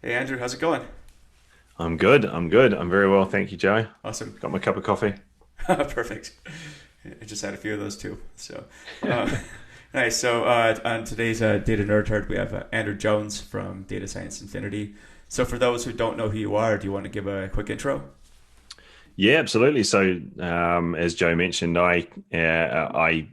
Hey Andrew, how's it going? I'm good. I'm good. I'm very well. Thank you, Joe. Awesome. Got my cup of coffee. Perfect. I just had a few of those too. Uh, nice. On today's Data Nerd Herd, we have Andrew Jones from Data Science Infinity. So for those who don't know who you are, do you want to give a quick intro? Yeah, absolutely. As Joe mentioned, I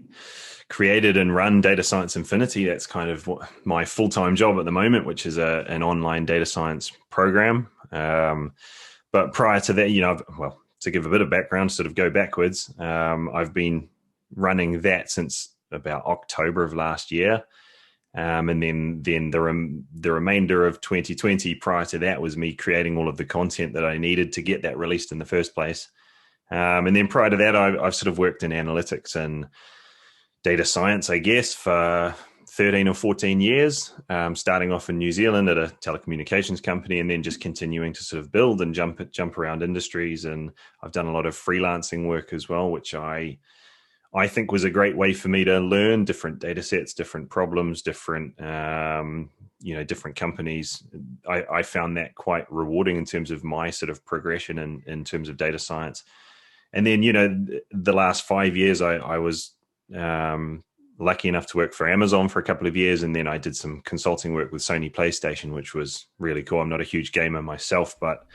created and run Data Science Infinity. That's kind of my full time job at the moment, which is an online data science program. But prior to that, to give a bit of background, sort of go backwards, I've been running that since about October of last year. And then the remainder of 2020 prior to that was me creating all of the content that I needed to get that released in the first place. And then prior to that, I've sort of worked in analytics and data science, I guess, for 13 or 14 years, starting off in New Zealand at a telecommunications company, and then just continuing to sort of build and jump around industries. And I've done a lot of freelancing work as well, which I think was a great way for me to learn different data sets, different problems, different companies. I found that quite rewarding in terms of my sort of progression in terms of data science. And then, the last 5 years, I was lucky enough to work for Amazon for a couple of years. And then I did some consulting work with Sony PlayStation, which was really cool. I'm not a huge gamer myself, but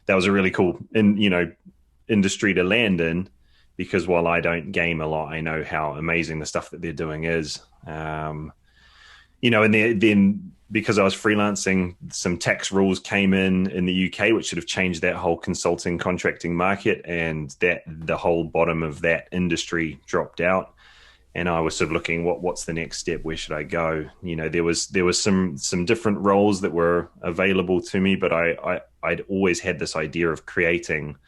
that was a really cool, industry to land in, because while I don't game a lot, I know how amazing the stuff that they're doing is. And then because I was freelancing, some tax rules came in the UK, which sort of changed that whole consulting contracting market, and that the whole bottom of that industry dropped out. And I was sort of looking, what's the next step? Where should I go? There was some different roles that were available to me, but I'd always had this idea of creating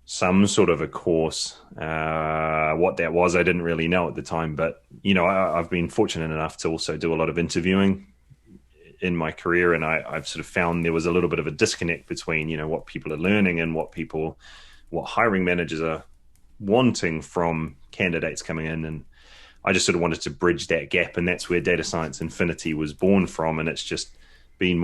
some sort of a course. What that was, I didn't really know at the time, but I've been fortunate enough to also do a lot of interviewing in my career, and I've sort of found there was a little bit of a disconnect between what people are learning and what hiring managers are wanting from candidates coming in, and I just sort of wanted to bridge that gap, and that's where Data Science Infinity was born from, and it's just been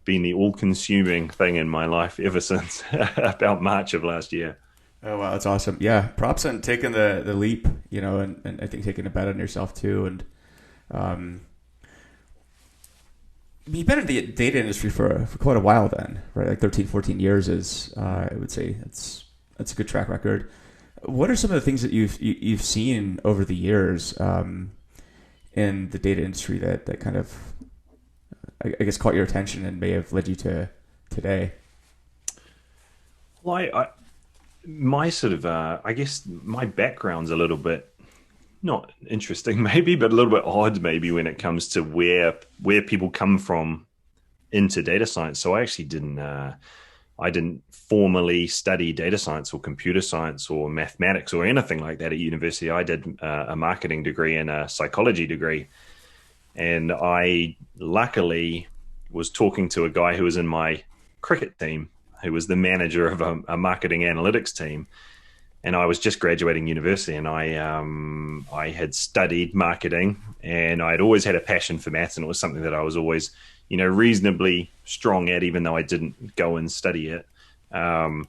the all-consuming thing in my life ever since about March of last year. Oh wow, that's awesome. Yeah, props on taking the leap, and I think taking a bet on yourself too. And um, you've been in the data industry for quite a while then, right? Like 13, 14 years is, I would say that's a good track record. What are some of the things that you've seen over the years in the data industry that kind of, I guess, caught your attention and may have led you to today? Well, my sort of, I guess my background's a little bit not interesting, maybe, but a little bit odd, maybe, when it comes to where people come from into data science. So I didn't formally study data science or computer science or mathematics or anything like that at university. I did a marketing degree and a psychology degree, and I luckily was talking to a guy who was in my cricket team, who was the manager of a marketing analytics team. And I was just graduating university, and I had studied marketing, and I had always had a passion for maths, and it was something that I was always reasonably strong at, even though I didn't go and study it. Um,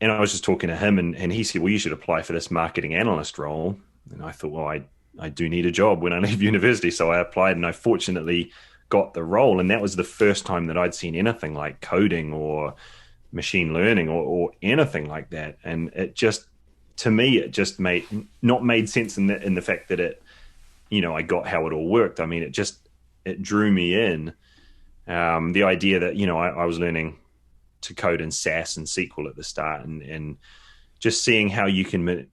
and I was just talking to him, and he said, well, you should apply for this marketing analyst role. And I thought, well, I do need a job when I leave university. So I applied, and I fortunately got the role. And that was the first time that I'd seen anything like coding or machine learning or anything like that. And it just, to me, it just made sense in the fact that I got how it all worked. I mean, it drew me in. The idea that, I was learning to code in SAS and SQL at the start, and just seeing how you can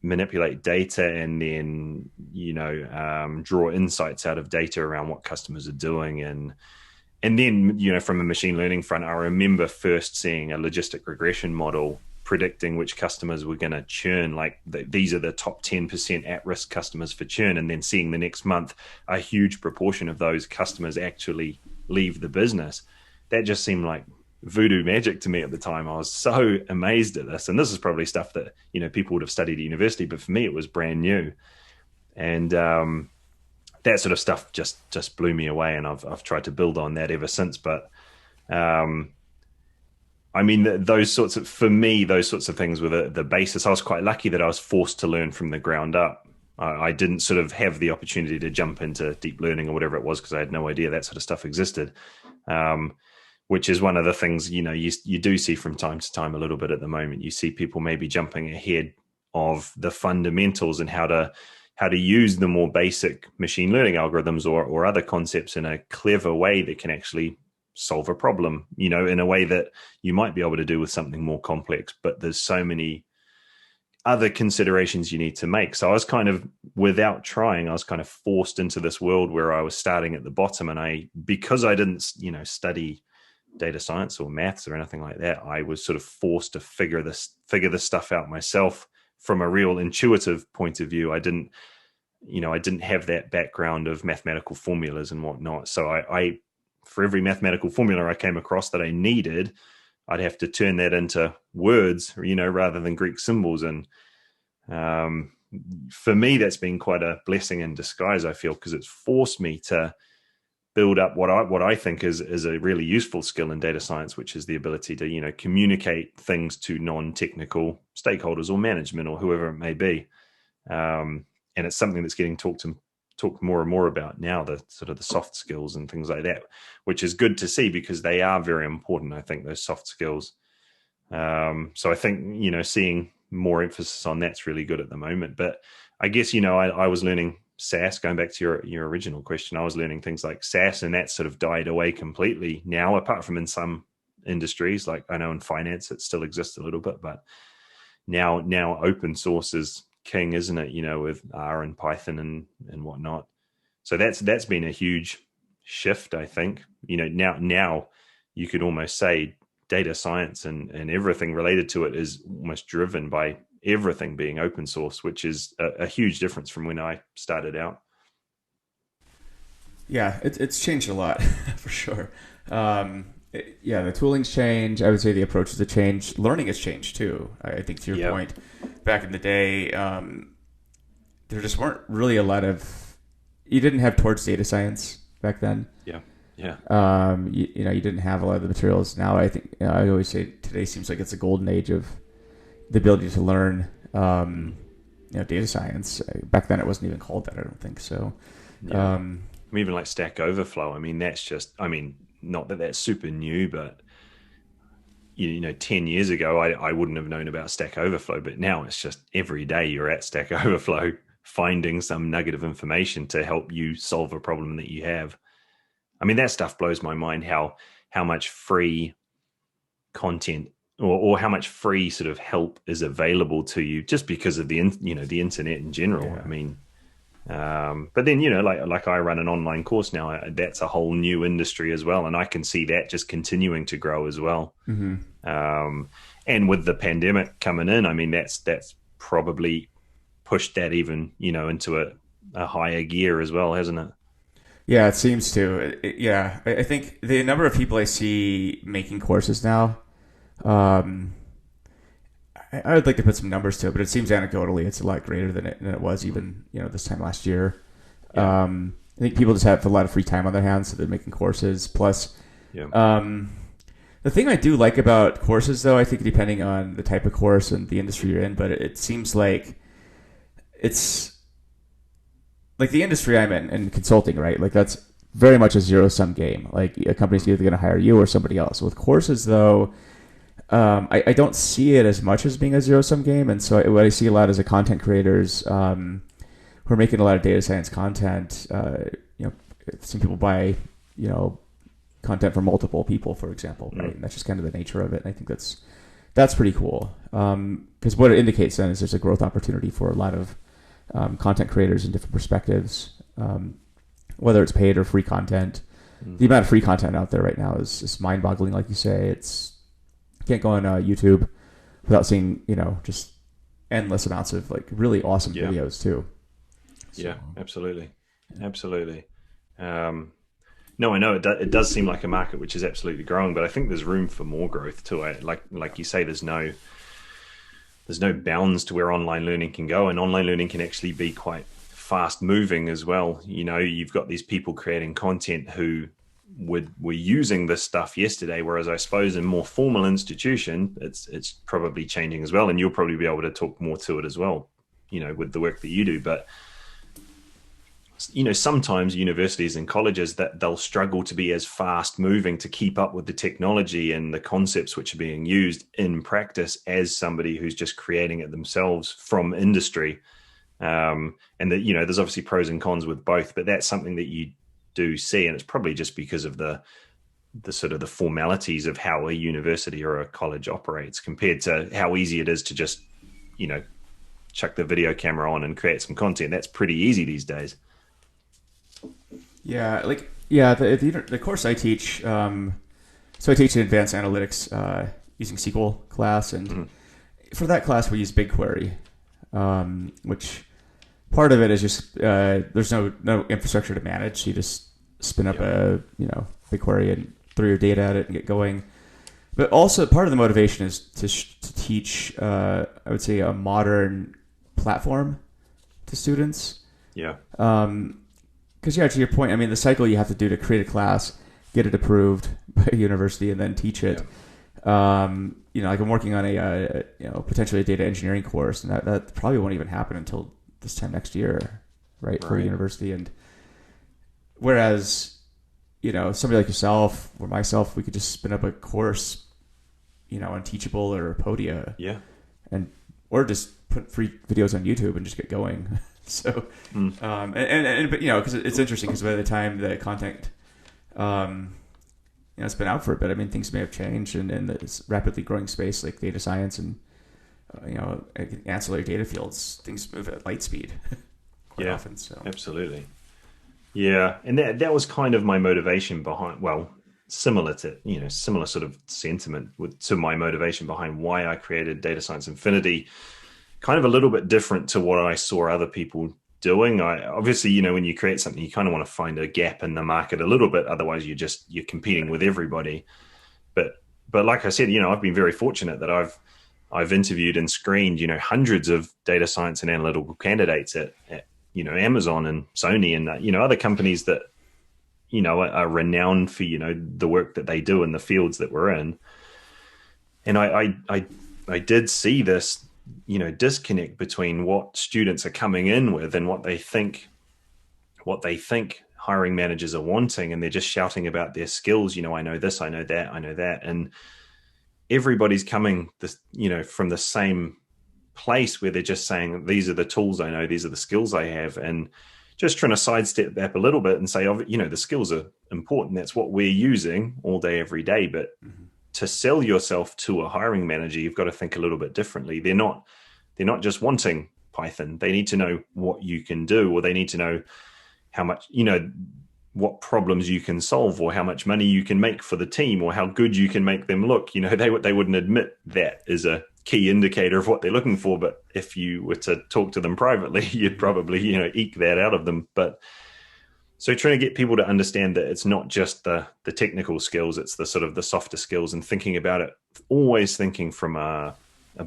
manipulate data, and then draw insights out of data around what customers are doing. And then from a machine learning front, I remember first seeing a logistic regression model predicting which customers were going to churn, like these are the top 10% at-risk customers for churn, and then seeing the next month a huge proportion of those customers actually leave the business. That just seemed like voodoo magic to me at the time. I was so amazed at this, and this is probably stuff that people would have studied at university, but for me it was brand new. And that sort of stuff just blew me away, and I've tried to build on that ever since. But I mean, those sorts of, for me, those sorts of things were the basis. I was quite lucky that I was forced to learn from the ground up. I didn't sort of have the opportunity to jump into deep learning or whatever it was because I had no idea that sort of stuff existed. Um, which is one of the things, you do see from time to time a little bit at the moment. You see people maybe jumping ahead of the fundamentals and how to use the more basic machine learning algorithms or other concepts in a clever way that can actually solve a problem, in a way that you might be able to do with something more complex. But there's so many other considerations you need to make. So I was kind of, without trying, I was kind of forced into this world where I was starting at the bottom. And because I didn't, study data science or maths or anything like that, I was sort of forced to figure this stuff out myself from a real intuitive point of view. I didn't have that background of mathematical formulas and whatnot. So I for every mathematical formula I came across that I needed, I'd have to turn that into words, rather than Greek symbols. And for me, that's been quite a blessing in disguise, I feel, because it's forced me to build up what I think is a really useful skill in data science, which is the ability to, communicate things to non-technical stakeholders or management or whoever it may be. And it's something that's getting talked more and more about now, the sort of the soft skills and things like that, which is good to see because they are very important. I think those soft skills. So I think, seeing more emphasis on that's really good at the moment. But I guess, I was learning SAS, going back to your original question, I was learning things like SAS, and that sort of died away completely now, apart from in some industries, like I know in finance, it still exists a little bit, but now open source is king, isn't it? With R and Python and whatnot. So that's been a huge shift, I think. Now you could almost say data science and everything related to it is almost driven by everything being open source, which is a huge difference from when I started out. Yeah, it's changed a lot for sure. Yeah, the tooling's changed. I would say the approaches have changed. Learning has changed too. I think to your Yep. point, back in the day, there just weren't really a lot of. You didn't have towards data science back then. Yeah. Yeah. You didn't have a lot of the materials. Now I think I always say today seems like it's a golden age of the ability to learn. Data science. Back then it wasn't even called that. I don't think so. Yeah. Even like Stack Overflow. I mean, not that that's super new, but 10 years ago, I wouldn't have known about Stack Overflow, but now it's just every day you're at Stack Overflow finding some nugget of information to help you solve a problem that you have. I mean, that stuff blows my mind, how much free content or how much free sort of help is available to you just because of the internet in general. Yeah. I mean, but then, like I run an online course now, that's a whole new industry as well. And I can see that just continuing to grow as well. Mm-hmm. And with the pandemic coming in, I mean, that's probably pushed that even, into a higher gear as well, hasn't it? Yeah, it seems to. Yeah, I think the number of people I see making courses now, um, I would like to put some numbers to it, but it seems anecdotally it's a lot greater than it was even this time last year. Yeah. I think people just have a lot of free time on their hands, so they're making courses. Plus, Yeah. the thing I do like about courses, though, I think depending on the type of course and the industry you're in, but it seems like it's like the industry I'm in consulting, right? Like that's very much a zero sum game. Like a company's either going to hire you or somebody else. With courses, though, I don't see it as much as being a zero sum game, and so what I see a lot is the content creators who are making a lot of data science content. Some people buy content from multiple people, for example, right? And that's just kind of the nature of it. And I think that's pretty cool because what it indicates then is there's a growth opportunity for a lot of content creators in different perspectives, whether it's paid or free content. The amount of free content out there right now is mind-boggling. Like you say, you can't go on YouTube without seeing just endless amounts of like really awesome videos too. So, Yeah, absolutely. No, I know it does seem like a market which is absolutely growing, but I think there's room for more growth to it. Like you say, there's no bounds to where online learning can go, and online learning can actually be quite fast moving as well. You've got these people creating content who were using this stuff yesterday, whereas I suppose in more formal institution, it's probably changing as well, and you'll probably be able to talk more to it as well, with the work that you do. But sometimes universities and colleges, that they'll struggle to be as fast moving to keep up with the technology and the concepts which are being used in practice as somebody who's just creating it themselves from industry. And that, there's obviously pros and cons with both, but that's something that you do see. And it's probably just because of the sort of the formalities of how a university or a college operates compared to how easy it is to just, chuck the video camera on and create some content. That's pretty easy these days. Yeah, the course I teach, so I teach an advanced analytics using SQL class, and for that class we use BigQuery, which part of it is just there's no infrastructure to manage. So you just spin up a BigQuery and throw your data at it and get going. But also part of the motivation is to teach, I would say, a modern platform to students. Yeah. Because to your point, I mean, the cycle you have to do to create a class, get it approved by a university, and then teach it. Yeah. Like I'm working on a potentially a data engineering course, and that probably won't even happen until this time next year, right? For a university. And whereas, somebody like yourself or myself, we could just spin up a course, on Teachable or Podia. Yeah. Or just put free videos on YouTube and just get going. So, but because it's interesting because by the time the content, it's been out for a bit. I mean, things may have changed in this rapidly growing space like data science and, ancillary data fields. Things move at light speed quite often. So absolutely. Yeah. And that was kind of my motivation behind, similar sort of sentiment to my motivation behind why I created Data Science Infinity. Kind of a little bit different to what I saw other people doing. Obviously, when you create something, you kind of want to find a gap in the market a little bit. Otherwise, you're competing with everybody. But like I said, I've been very fortunate that I've interviewed and screened, hundreds of data science and analytical candidates at Amazon and Sony and other companies that are renowned for the work that they do in the fields that we're in. And I did see this disconnect between what students are coming in with and what they think hiring managers are wanting, and they're just shouting about their skills. I know this, I know that, and everybody's coming from the same place where they're just saying, these are the tools I know, these are the skills I have, and just trying to sidestep that a little bit and say, the skills are important. That's what we're using all day, every day. But to sell yourself to a hiring manager, you've got to think a little bit differently. They're not just wanting Python. They need to know what you can do, or they need to know how much, what problems you can solve, or how much money you can make for the team, or how good you can make them look. They wouldn't admit that is a key indicator of what they're looking for. But if you were to talk to them privately, you'd probably, eke that out of them. But so trying to get people to understand that it's not just the technical skills, it's the sort of the softer skills, and thinking about it, always thinking from a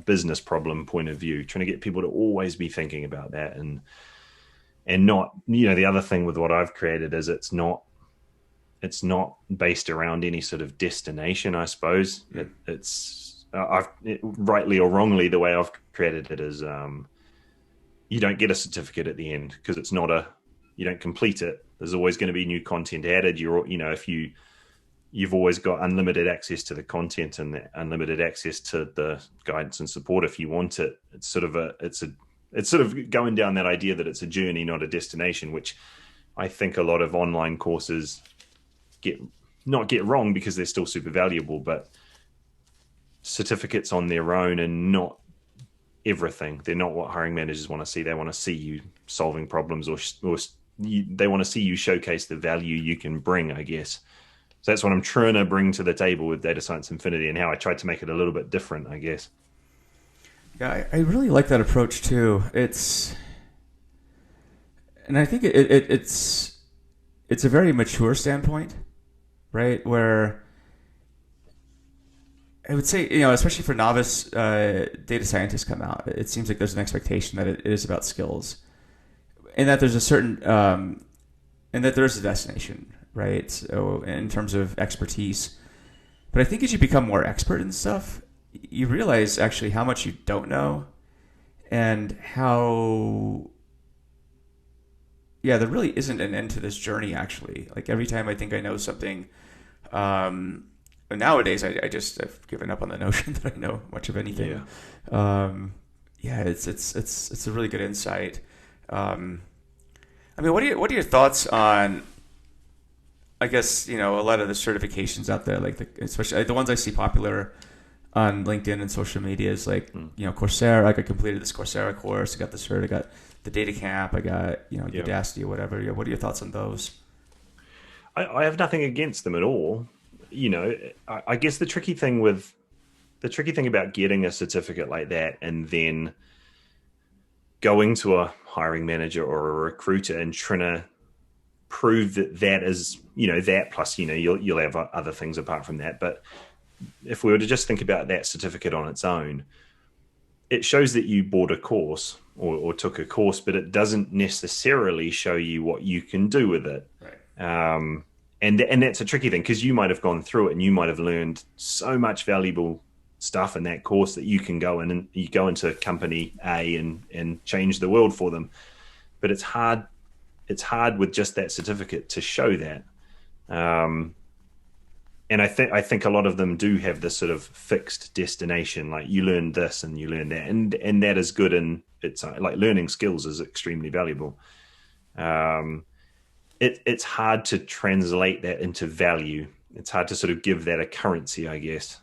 business problem point of view, trying to get people to always be thinking about that. And not, the other thing with what I've created is it's not based around any sort of destination, I suppose. Rightly or wrongly, the way I've created it is you don't get a certificate at the end, because it's not you don't complete it. There's always going to be new content added. If you've always got unlimited access to the content and unlimited access to the guidance and support if you want it. It's sort of going down that idea that it's a journey, not a destination, which I think a lot of online courses not get wrong, because they're still super valuable, but certificates on their own and not everything. They're not what hiring managers want to see. They want to see you solving problems, or they want to see you showcase the value you can bring, I guess. So that's what I'm trying to bring to the table with Data Science Infinity, and how I tried to make it a little bit different, I guess. Yeah, I really like that approach too. And I think it's a very mature standpoint, right? Where I would say, especially for novice data scientists come out, it seems like there's an expectation that it is about skills, and that there's a certain, and that there is a destination, right? So in terms of expertise. But I think as you become more expert in stuff, you realize actually how much you don't know and how, yeah, there really isn't an end to this journey actually. Like every time I think I know something, nowadays I've given up on the notion that I know much of anything. Yeah, it's a really good insight. I mean, what are your thoughts on, I guess, a lot of the certifications out there, like especially the ones I see popular on LinkedIn and social media is like, Coursera. Like I completed this Coursera course, I got the cert, I got the data camp, I got, Udacity or whatever. Yeah, what are your thoughts on those? I have nothing against them at all. I guess the tricky thing about getting a certificate like that and then going to a hiring manager or a recruiter and trying to prove that is, that plus, you'll have other things apart from that. But if we were to just think about that certificate on its own, it shows that you bought a course or took a course, but it doesn't necessarily show you what you can do with it. Right. And that's a tricky thing because you might have gone through it and you might have learned so much valuable stuff in that course that you can go in and you go into company A and change the world for them. But it's hard with just that certificate to show that. And I think a lot of them do have this sort of fixed destination, like you learn this and you learn that, and that is good, and it's like learning skills is extremely valuable. It's hard to translate that into value. It's hard to sort of give that a currency, I guess.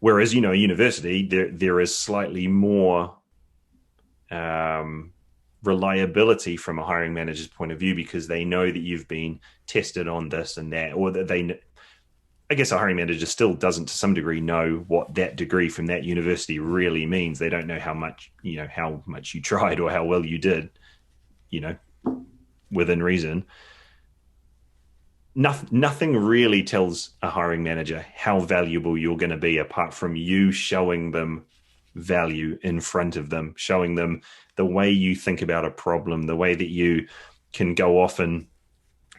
Whereas, a university, there is slightly more reliability from a hiring manager's point of view because they know that you've been tested on this and that, or that I guess a hiring manager still doesn't to some degree know what that degree from that university really means. They don't know how much you tried or how well you did, within reason. Nothing really tells a hiring manager how valuable you're going to be apart from you showing them value in front of them, showing them the way you think about a problem, the way that you can go off and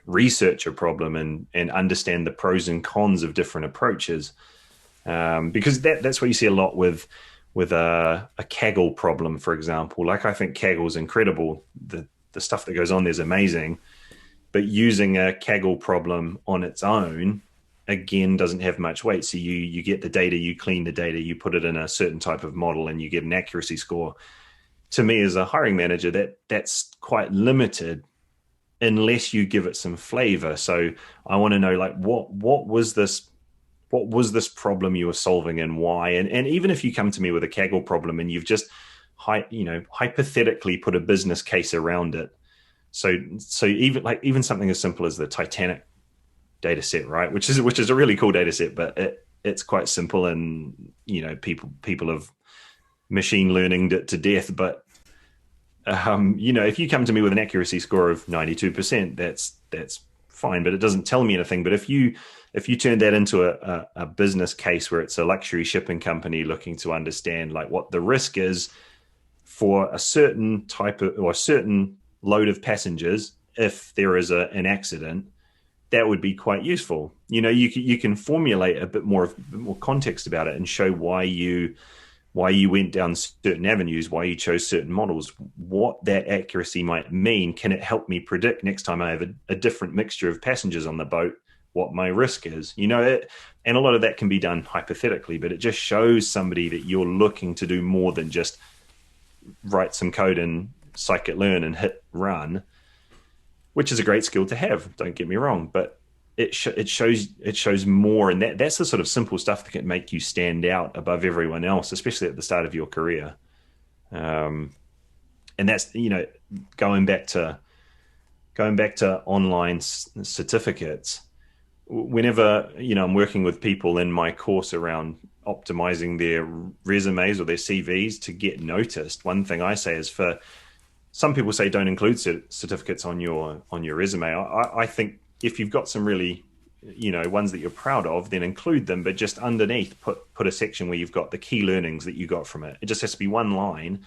research a problem and understand the pros and cons of different approaches. Because that's what you see a lot with a Kaggle problem, for example. Like I think Kaggle is incredible. The stuff that goes on there is amazing. But using a Kaggle problem on its own, again, doesn't have much weight. So you get the data, you clean the data, you put it in a certain type of model, and you get an accuracy score. To me, as a hiring manager, that's quite limited unless you give it some flavor. So I want to know, like, what was this problem you were solving and why? And even if you come to me with a Kaggle problem and you've just hypothetically put a business case around it. So even something as simple as the Titanic data set, right? Which is a really cool data set, but it's quite simple, and people have machine learninged it to death. But if you come to me with an accuracy score of 92%, that's fine, but it doesn't tell me anything. But if you turn that into a business case where it's a luxury shipping company looking to understand like what the risk is for a certain type of or a certain load of passengers if there is an accident, that would be quite useful. You can formulate a bit more context about it and show why you went down certain avenues, why you chose certain models, what that accuracy might mean. Can it help me predict next time I have a different mixture of passengers on the boat, what my risk is? And a lot of that can be done hypothetically, but it just shows somebody that you're looking to do more than just write some code and scikit-learn and hit run, which is a great skill to have, don't get me wrong, but it shows more, and that's the sort of simple stuff that can make you stand out above everyone else, especially at the start of your career. And that's going back to online certificates. Whenever I'm working with people in my course around optimizing their resumes or their CVs to get noticed, one thing I say is, for some people say don't include certificates on your resume. I think if you've got some really, ones that you're proud of, then include them, but just underneath put a section where you've got the key learnings that you got from it. It just has to be one line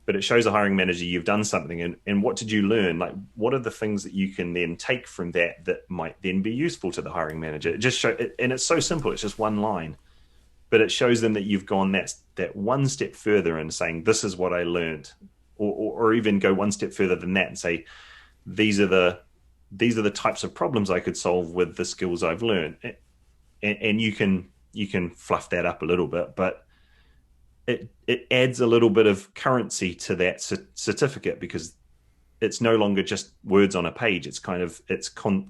but it shows a hiring manager you've done something, and what did you learn? Like, what are the things that you can then take from that that might then be useful to the hiring manager? It just show, and it's so simple. It's just one line, but it shows them that you've gone that one step further and saying, this is what I learned, or even go one step further than that and say, these are the types of problems I could solve with the skills I've learned. And you can fluff that up a little bit, but it adds a little bit of currency to that certificate, because it's no longer just words on a page. It's kind of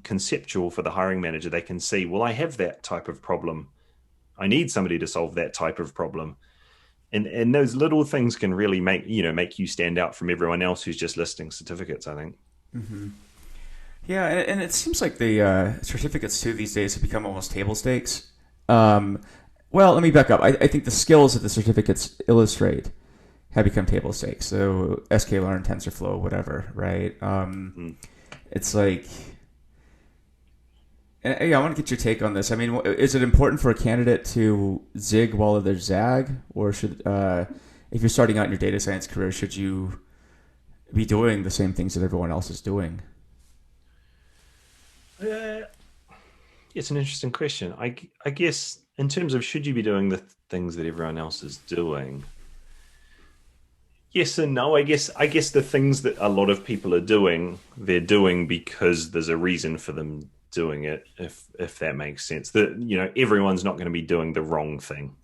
conceptual for the hiring manager. They can see, well, I have that type of problem. I need somebody to solve that type of problem. And those little things can really make you stand out from everyone else who's just listing certificates, I think. Mm-hmm. Yeah, and it seems like the certificates too these days have become almost table stakes. Well, let me back up. I think the skills that the certificates illustrate have become table stakes. So sklearn, TensorFlow, whatever, right? It's like, yeah, I want to get your take on this. I mean, is it important for a candidate to zig while others zag, or should, if you're starting out in your data science career, should you be doing the same things that everyone else is doing? It's an interesting question. I guess in terms of should you be doing the things that everyone else is doing, yes and no. I guess the things that a lot of people are doing, they're doing because there's a reason for them doing it. If that makes sense, that everyone's not going to be doing the wrong thing,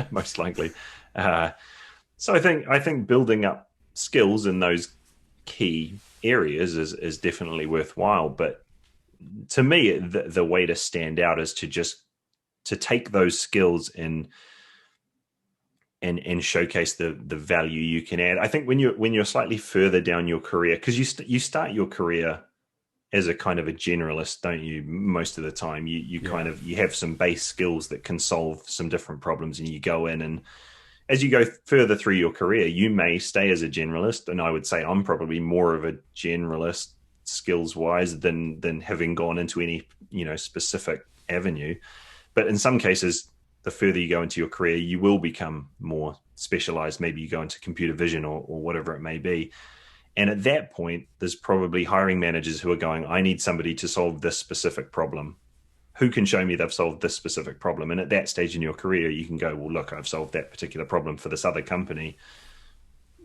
most likely. So I think building up skills in those key areas is definitely worthwhile. But to me, the way to stand out is to take those skills and showcase the value you can add. I think when you're slightly further down your career, because you start your career as a kind of a generalist, don't you? Most of the time, you kind of you have some base skills that can solve some different problems, and you go in, and as you go further through your career, you may stay as a generalist. And I would say I'm probably more of a generalist skills wise than having gone into any specific avenue. But in some cases, the further you go into your career, you will become more specialized. Maybe you go into computer vision or whatever it may be. And at that point, there's probably hiring managers who are going, I need somebody to solve this specific problem. Who can show me they've solved this specific problem? And at that stage in your career, you can go, well, look, I've solved that particular problem for this other company.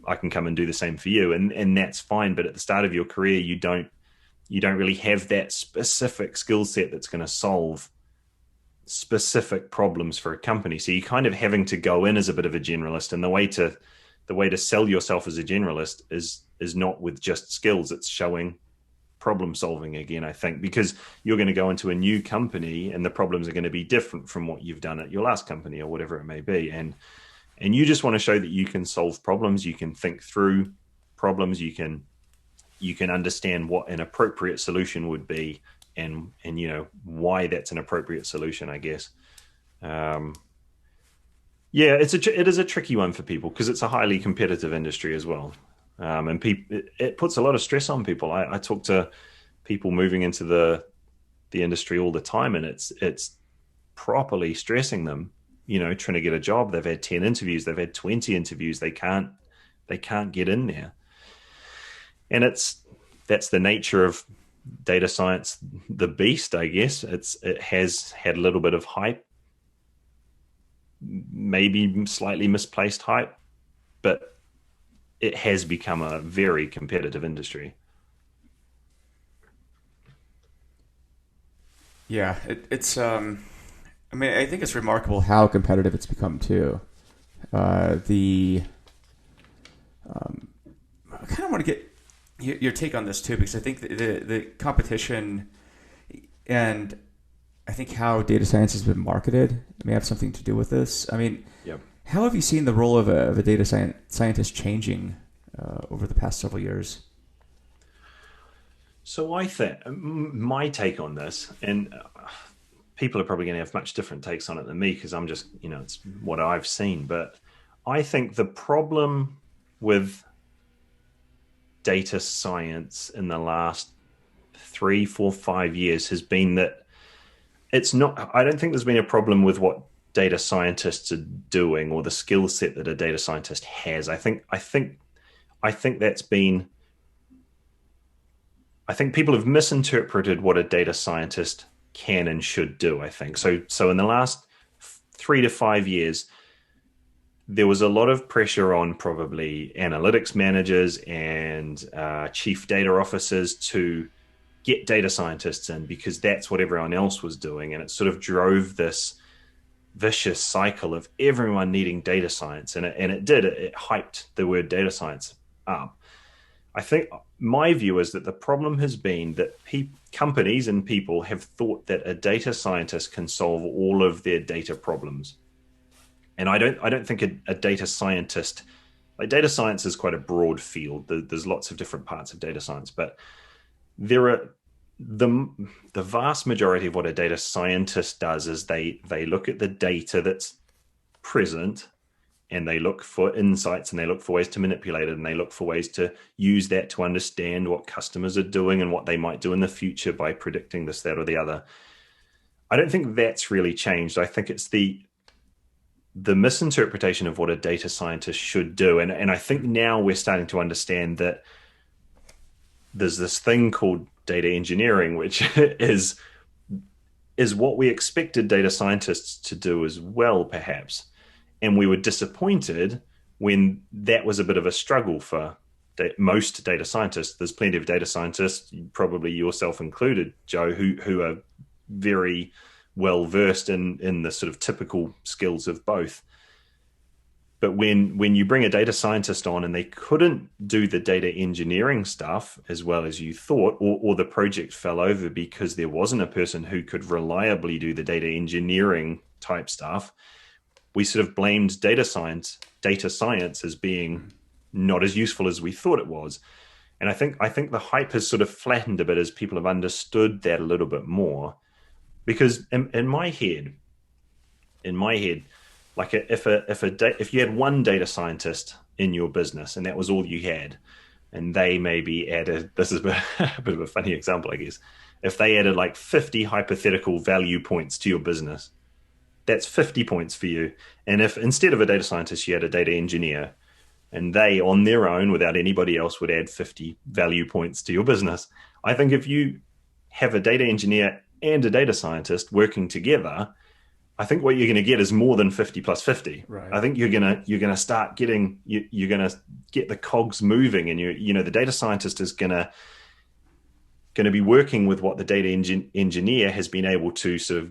I can come and do the same for you. And that's fine. But at the start of your career, you don't really have that specific skill set that's going to solve specific problems for a company. So you're kind of having to go in as a bit of a generalist. And the way to sell yourself as a generalist is not with just skills. It's showing problem solving again, I think, because you're going to go into a new company and the problems are going to be different from what you've done at your last company or whatever it may be. And you just want to show that you can solve problems, you can think through problems, you can understand what an appropriate solution would be, and why that's an appropriate solution, I guess. It is a tricky one for people because it's a highly competitive industry as well. And it puts a lot of stress on people. I talk to people moving into the industry all the time, and it's properly stressing them, trying to get a job. They've had 10 interviews, they've had 20 interviews. They can't get in there. And that's the nature of data science, the beast, I guess. It has had a little bit of hype, maybe slightly misplaced hype, but it has become a very competitive industry. Yeah, it's. I mean, I think it's remarkable how competitive it's become too. The I kind of want to get your take on this too, because I think the competition and I think how data science has been marketed may have something to do with this. I mean, Yep. How have you seen the role of a data scientist changing over the past several years? So I think my take on this, and people are probably going to have much different takes on it than me because I'm just, it's what I've seen. But I think the problem with data science in the last 3, 4, 5 years has been that it's not, I don't think there's been a problem with what data scientists are doing, or the skill set that a data scientist has. I think that's been. I think people have misinterpreted what a data scientist can and should do. I think so. So in the last 3 to 5 years, there was a lot of pressure on probably analytics managers and chief data officers to get data scientists in, because that's what everyone else was doing. And it sort of drove this vicious cycle of everyone needing data science. And it hyped the word data science up. I think my view is that the problem has been that companies and people have thought that a data scientist can solve all of their data problems. And I don't think a data scientist, like, data science is quite a broad field. There's lots of different parts of data science, but there are the vast majority of what a data scientist does is they look at the data that's present, and they look for insights, and they look for ways to manipulate it, and they look for ways to use that to understand what customers are doing and what they might do in the future by predicting this, that, or the other. I don't think that's really changed. I think it's the misinterpretation of what a data scientist should do. And I think now we're starting to understand that there's this thing called data engineering, which is what we expected data scientists to do as well, perhaps. And we were disappointed when that was a bit of a struggle for most data scientists. There's plenty of data scientists, probably yourself included, Joe, who are very well versed in the sort of typical skills of both. But when you bring a data scientist on and they couldn't do the data engineering stuff as well as you thought, or the project fell over because there wasn't a person who could reliably do the data engineering type stuff, we sort of blamed data science as being not as useful as we thought it was. And I think the hype has sort of flattened a bit as people have understood that a little bit more. Because in my head, like if you had one data scientist in your business and that was all you had, and they maybe added, this is a bit of a funny example, I guess, if they added like 50 hypothetical value points to your business, that's 50 points for you. And if instead of a data scientist, you had a data engineer, and they on their own, without anybody else, would add 50 value points to your business, I think if you have a data engineer and a data scientist working together, I think what you're going to get is more than 50 plus 50. Right. I think you're going to start getting, you're going to get the cogs moving, and the data scientist is going to be working with what the data engineer has been able to sort of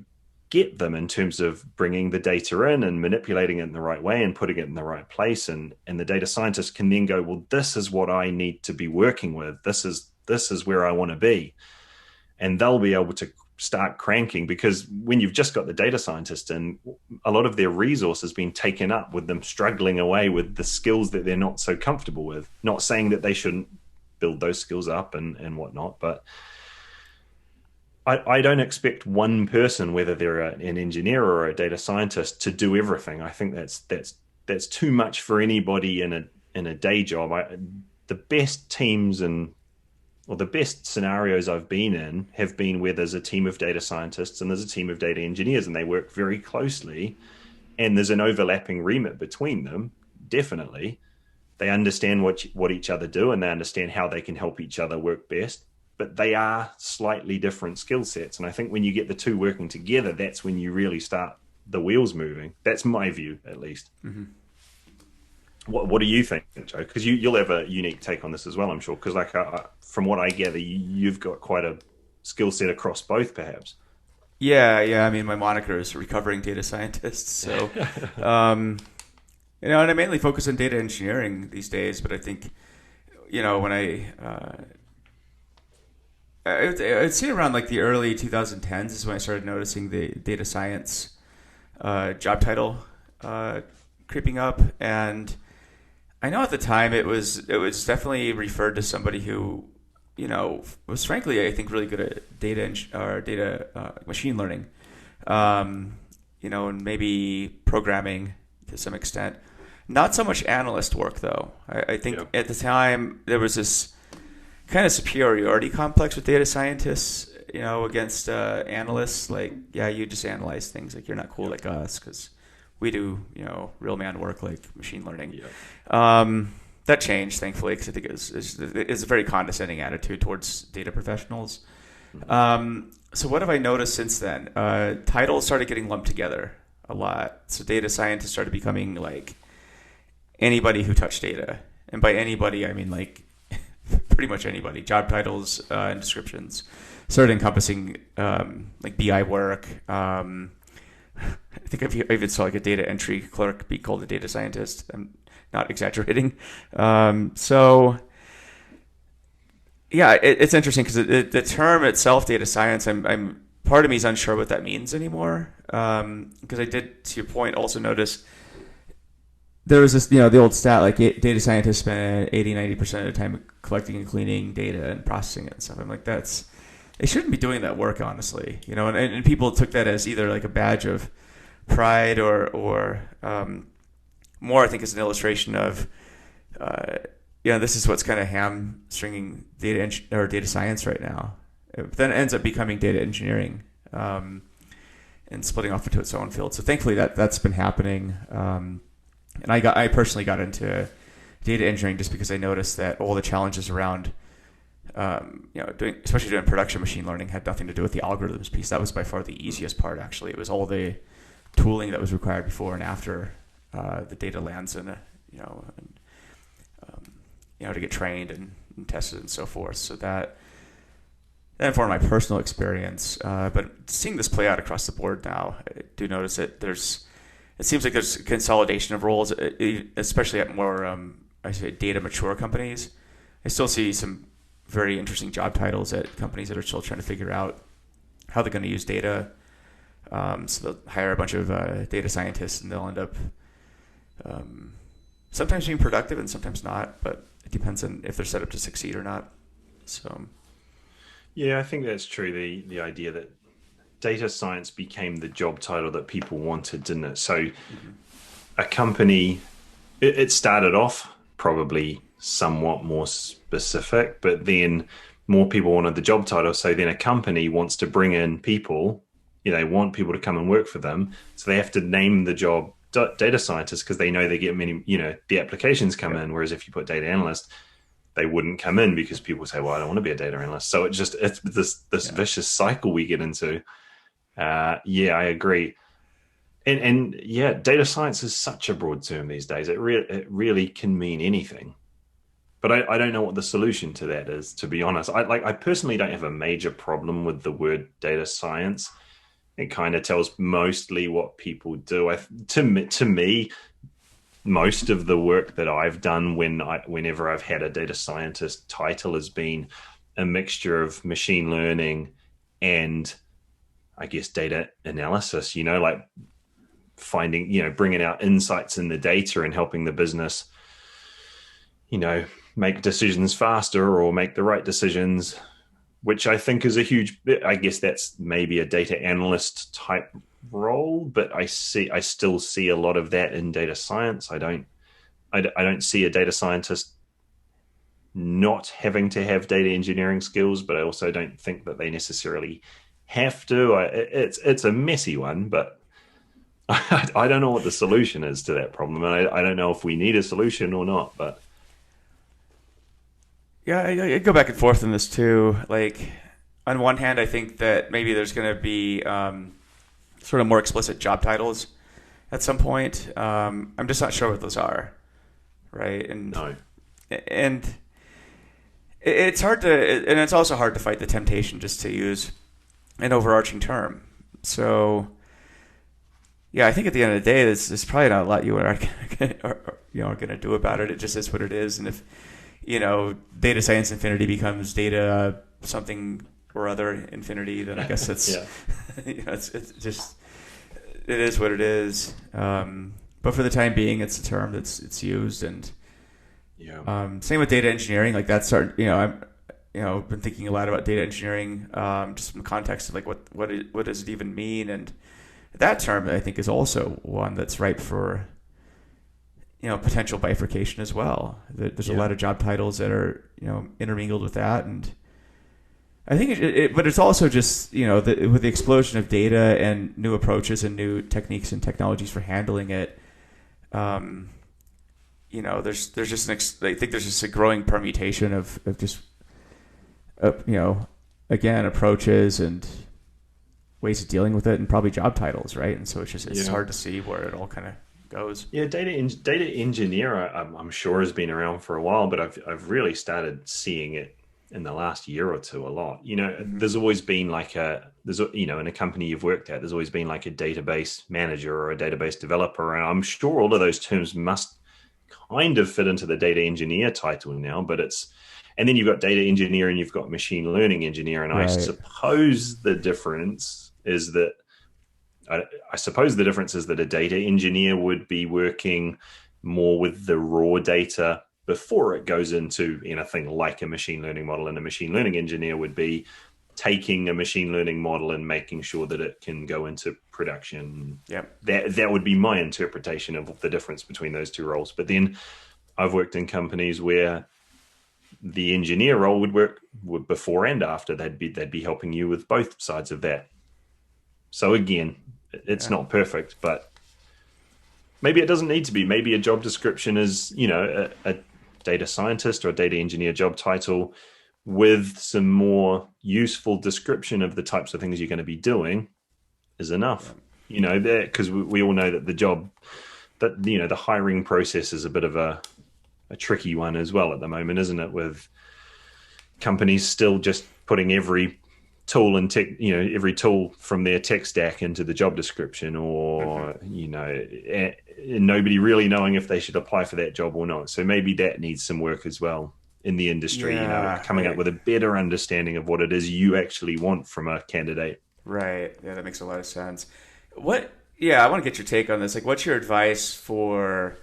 get them in terms of bringing the data in and manipulating it in the right way and putting it in the right place. And the data scientist can then go, well, this is what I need to be working with. This is where I want to be. And they'll be able to start cranking, because when you've just got the data scientist and a lot of their resource has been taken up with them struggling away with the skills that they're not so comfortable with, not saying that they shouldn't build those skills up and whatnot, but I don't expect one person, whether they're an engineer or a data scientist, to do everything. I think that's too much for anybody in a day job. The best teams or the best scenarios I've been in have been where there's a team of data scientists and there's a team of data engineers, and they work very closely, and there's an overlapping remit between them. Definitely, they understand what each other do, and they understand how they can help each other work best. But they are slightly different skill sets. And I think when you get the two working together, that's when you really start the wheels moving. That's my view, at least. Mm-hmm. What do you think, Joe? Because you'll have a unique take on this as well, I'm sure. Because from what I gather, you've got quite a skill set across both, perhaps. Yeah. I mean, my moniker is recovering data scientist. So, and I mainly focus on data engineering these days. But I think, when I'd say around like the early 2010s is when I started noticing the data science job title creeping up, and I know at the time it was definitely referred to somebody who was frankly I think really good at data machine learning, and maybe programming to some extent. Not so much analyst work though. I think at the time there was this kind of superiority complex with data scientists, against analysts. Like, yeah, you just analyze things. Like, you're not cool like us because we do, real man work like machine learning. Yeah. That changed, thankfully, because I think it's a very condescending attitude towards data professionals. So what have I noticed since then? Titles started getting lumped together a lot. So data scientists started becoming like anybody who touched data. And by anybody, I mean like pretty much anybody. Job titles and descriptions started encompassing like BI work. I think I even saw like a data entry clerk be called a data scientist. I'm not exaggerating. So yeah, it's interesting because the term itself, data science, I'm part of me is unsure what that means anymore. Because I did, to your point, also notice there was this, the old stat, like data scientists spend 80-90% of the time collecting and cleaning data and processing it and stuff. I'm like, they shouldn't be doing that work, honestly. And people took that as either like a badge of pride or more, I think, as an illustration of, this is what's kind of hamstringing data science right now. But then it ends up becoming data engineering and splitting off into its own field. So thankfully that's been happening. And I personally got into data engineering just because I noticed that all the challenges around, especially doing production machine learning, had nothing to do with the algorithms piece. That was by far the easiest part, actually. It was all the tooling that was required before and after the data lands in to get trained and tested and so forth. So that informed my personal experience. But seeing this play out across the board now, I do notice that it seems like there's consolidation of roles, especially at more, data mature companies. I still see some very interesting job titles at companies that are still trying to figure out how they're going to use data. So they'll hire a bunch of data scientists, and they'll end up sometimes being productive and sometimes not, but it depends on if they're set up to succeed or not. So, Yeah, I think that's true. The idea that data science became the job title that people wanted, didn't it? So a company, it started off probably somewhat more specific, but then more people wanted the job title. So then a company wants to bring in people, they want people to come and work for them. So they have to name the job data scientist because they know they get many, the applications come in. Whereas if you put data analyst, they wouldn't come in because people say, well, I don't want to be a data analyst. So it's this vicious cycle we get into. I agree. And data science is such a broad term these days. It really can mean anything. But I don't know what the solution to that is, to be honest. I personally don't have a major problem with the word data science. It kind of tells mostly what people do. To me, most of the work that I've done whenever I've had a data scientist title has been a mixture of machine learning and, I guess, data analysis, like finding, bringing out insights in the data and helping the business, make decisions faster or make the right decisions, which I think is a huge, I guess that's maybe a data analyst type role, but I still see a lot of that in data science. I don't see a data scientist not having to have data engineering skills, but I also don't think that they necessarily have to. It's a messy one, but I don't know what the solution is to that problem, and I don't know if we need a solution or not. But yeah, I go back and forth on this too. Like, on one hand, I think that maybe there's going to be sort of more explicit job titles at some point. I'm just not sure what those are, right? And it's hard to, and it's also hard to fight the temptation just to use an overarching term. So, yeah, I think at the end of the day, there's probably not a lot you are going to do about it. It just is what it is. And if data science infinity becomes data something or other infinity, then I guess it's it's just, it is what it is. But for the time being, it's a term that's used, and same with data engineering. Like that's I've been thinking a lot about data engineering, just in the context of like what does it even mean, and that term I think is also one that's ripe for potential bifurcation as well. There's a lot of job titles that are intermingled with that, and I think but it's also just, with the explosion of data and new approaches and new techniques and technologies for handling it. Um, there's just I think there's just a growing permutation of just, again, approaches and ways of dealing with it, and probably job titles, right? And so it's Yeah. hard to see where it all kind of goes. Yeah, data engineer, I'm sure has been around for a while, but I've really started seeing it in the last year or two a lot. Mm-hmm. There's always been like in a company you've worked at, there's always been like a database manager or a database developer, and I'm sure all of those terms must kind of fit into the data engineer title now. And then you've got data engineer and you've got machine learning engineer, and I Right. suppose the difference is that I suppose the difference is that a data engineer would be working more with the raw data before it goes into anything like a machine learning model, and a machine learning engineer would be taking a machine learning model and making sure that it can go into production. Yep. That would be my interpretation of the difference between those two roles. But then I've worked in companies where the engineer role would work before and after. They'd be helping you with both sides of that. So again, it's Yeah. not perfect, but maybe it doesn't need to be. Maybe a job description is, a data scientist or a data engineer job title with some more useful description of the types of things you're going to be doing is enough. Yeah. Because we all know that the hiring process is a bit of a tricky one as well at the moment, isn't it? With companies still just putting every tool and tech, every tool from their tech stack into the job description, Mm-hmm. or nobody really knowing if they should apply for that job or not. So maybe that needs some work as well in the industry. Yeah. Coming up with a better understanding of what it is you actually want from a candidate. Right. Yeah, that makes a lot of sense. What? Yeah, I want to get your take on this. Like, what's your advice for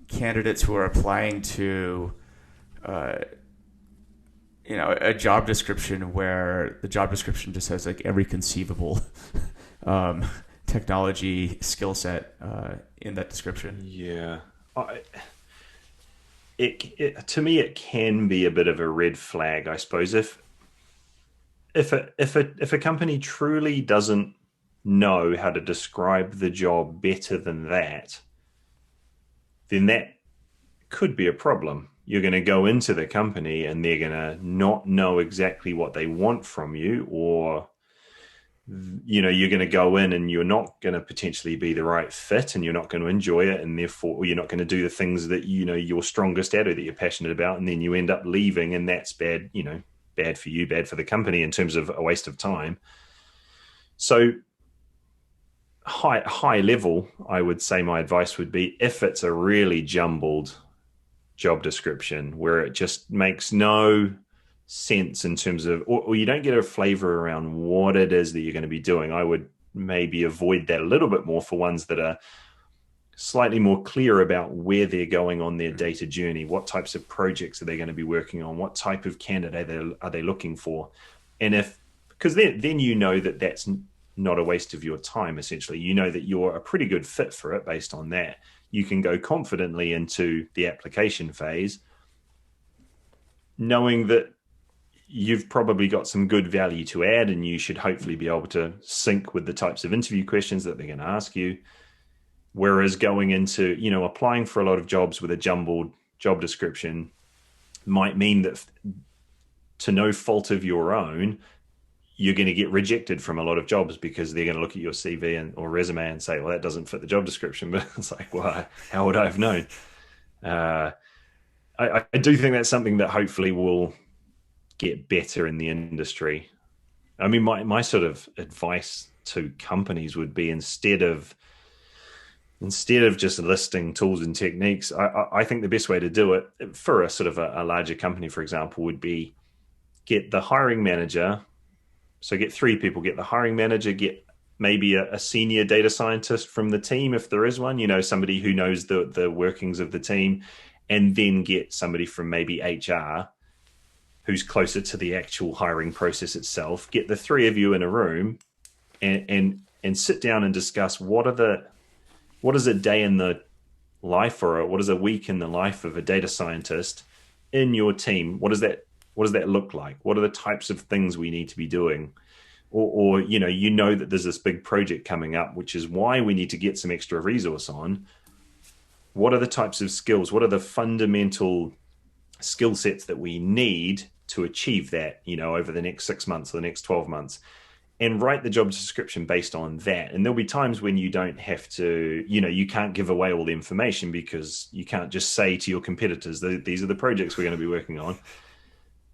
candidates who are applying to, uh, a job description where the job description just has like every conceivable um, technology skill set in that description? Yeah. To me, it can be a bit of a red flag, I suppose, if a company truly doesn't know how to describe the job better than that, then that could be a problem. You're going to go into the company and they're going to not know exactly what they want from you, or you're going to go in and you're not going to potentially be the right fit, and you're not going to enjoy it, and therefore you're not going to do the things that you're strongest at or that you're passionate about, and then you end up leaving, and that's bad. Bad for you, bad for the company in terms of a waste of time. So high level, I would say my advice would be, if it's a really jumbled job description where it just makes no sense in terms of, or you don't get a flavor around what it is that you're going to be doing, I would maybe avoid that a little bit more for ones that are slightly more clear about where they're going on their data journey, what types of projects are they going to be working on, what type of candidate are they looking for. And because then you know that that's not a waste of your time. Essentially, you know that you're a pretty good fit for it. Based on that, you can go confidently into the application phase, knowing that you've probably got some good value to add, and you should hopefully be able to sync with the types of interview questions that they're going to ask you. Whereas going into, applying for a lot of jobs with a jumbled job description might mean that, to no fault of your own, you're going to get rejected from a lot of jobs because they're going to look at your CV or resume and say, well, that doesn't fit the job description. But it's like, well, how would I have known? I do think that's something that hopefully will get better in the industry. I mean, my sort of advice to companies would be, instead of just listing tools and techniques, I think the best way to do it for a sort of a larger company, for example, would be get the hiring manager. So get three people, get the hiring manager, get maybe a senior data scientist from the team, if there is one, somebody who knows the workings of the team, and then get somebody from maybe HR who's closer to the actual hiring process itself. Get the three of you in a room and sit down and discuss what is a day in the life, or what is a week in the life of a data scientist in your team. What does that What does that look like? What are the types of things we need to be doing? Or you know that there's this big project coming up, which is why we need to get some extra resource on. What are the types of skills? What are the fundamental skill sets that we need to achieve that, over the next 6 months or the next 12 months? And write the job description based on that. And there'll be times when you don't have to, you can't give away all the information, because you can't just say to your competitors, these are the projects we're going to be working on.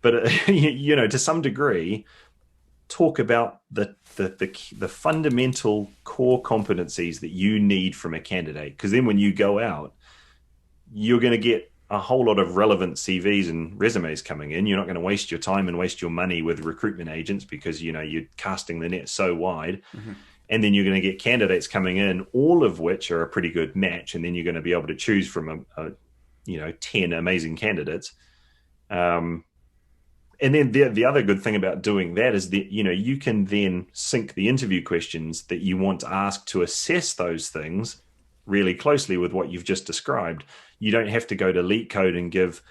But, to some degree, talk about the fundamental core competencies that you need from a candidate. Because then when you go out, you're going to get a whole lot of relevant CVs and resumes coming in. You're not going to waste your time and waste your money with recruitment agents, because you're casting the net so wide. Mm-hmm. And then you're going to get candidates coming in, all of which are a pretty good match, and then you're going to be able to choose from 10 amazing candidates. And then the other good thing about doing that is that you can then sync the interview questions that you want to ask to assess those things really closely with what you've just described. You don't have to go to LeetCode and give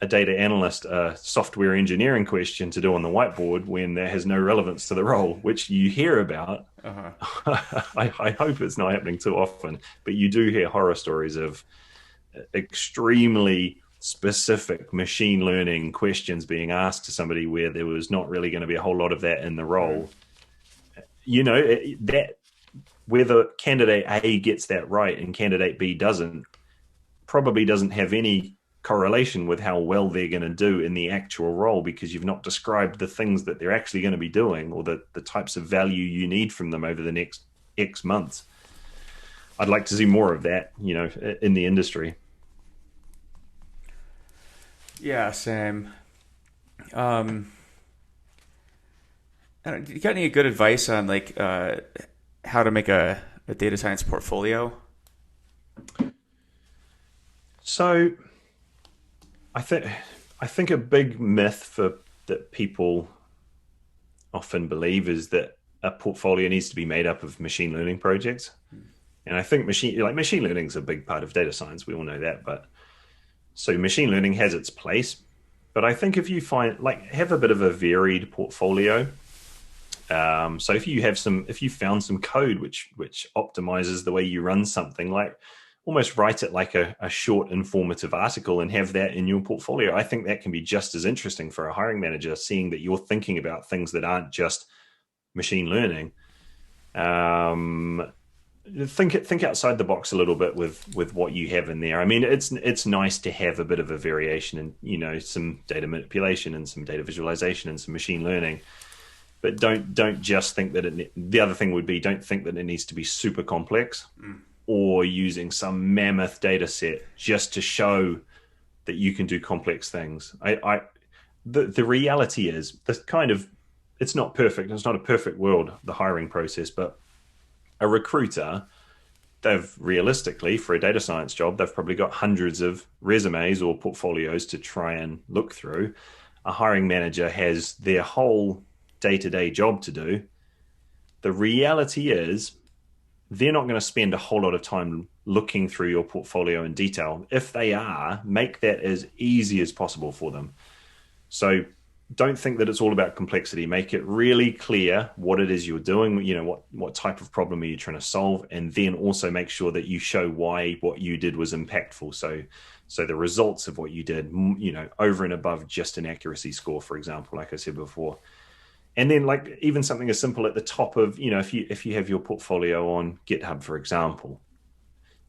a data analyst a software engineering question to do on the whiteboard when that has no relevance to the role, which you hear about. Uh-huh. I hope it's not happening too often, but you do hear horror stories of extremely specific machine learning questions being asked to somebody where there was not really going to be a whole lot of that in the role. That whether candidate A gets that right and candidate B doesn't, probably doesn't have any correlation with how well they're going to do in the actual role, because you've not described the things that they're actually going to be doing, or the types of value you need from them over the next X months. I'd like to see more of that, in the industry. Yeah, same. You got any good advice on how to make a data science portfolio? So I think a big myth that people often believe is that a portfolio needs to be made up of machine learning projects. And I think machine learning is a big part of data science. We all know that. But so machine learning has its place. But I think if you have a bit of a varied portfolio. So if you found some code which optimizes the way you run something, almost write it like a short informative article and have that in your portfolio. I think that can be just as interesting for a hiring manager, seeing that you're thinking about things that aren't just machine learning. Think outside the box a little bit with what you have in there. I mean, it's nice to have a bit of a variation and some data manipulation and some data visualization and some machine learning. But don't just think that the other thing would be, don't think that it needs to be super complex. Or using some mammoth data set just to show that you can do complex things. The reality is, it's not perfect. It's not a perfect world, the hiring process, but a recruiter, they've realistically, for a data science job, they've probably got hundreds of resumes or portfolios to try and look through. A hiring manager has their whole day-to-day job to do. The reality is, they're not going to spend a whole lot of time looking through your portfolio in detail. If they are, make that as easy as possible for them. So don't think that it's all about complexity. Make it really clear what it is you're doing, what type of problem are you trying to solve, and then also make sure that you show why what you did was impactful. So the results of what you did, over and above just an accuracy score, for example, like I said before. And then even something as simple at the top of, if you have your portfolio on GitHub, for example,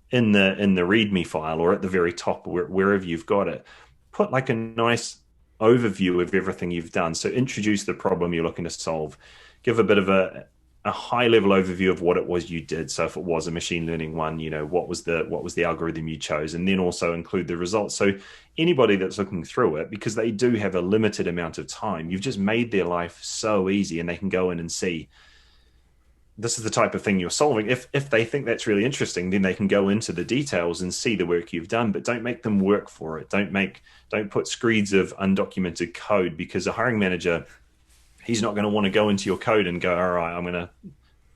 in the README file, or at the very top, wherever you've got it, put a nice overview of everything you've done. So introduce the problem you're looking to solve, give a bit of a high level overview of what it was you did. So if it was a machine learning one, what was the algorithm you chose, and then also include the results. So anybody that's looking through it, because they do have a limited amount of time, you've just made their life so easy, and they can go in and see this is the type of thing you're solving. If they think that's really interesting, then they can go into the details and see the work you've done, but don't make them work for it. Don't put screeds of undocumented code, because a hiring manager, he's not going to want to go into your code and go, all right, I'm going to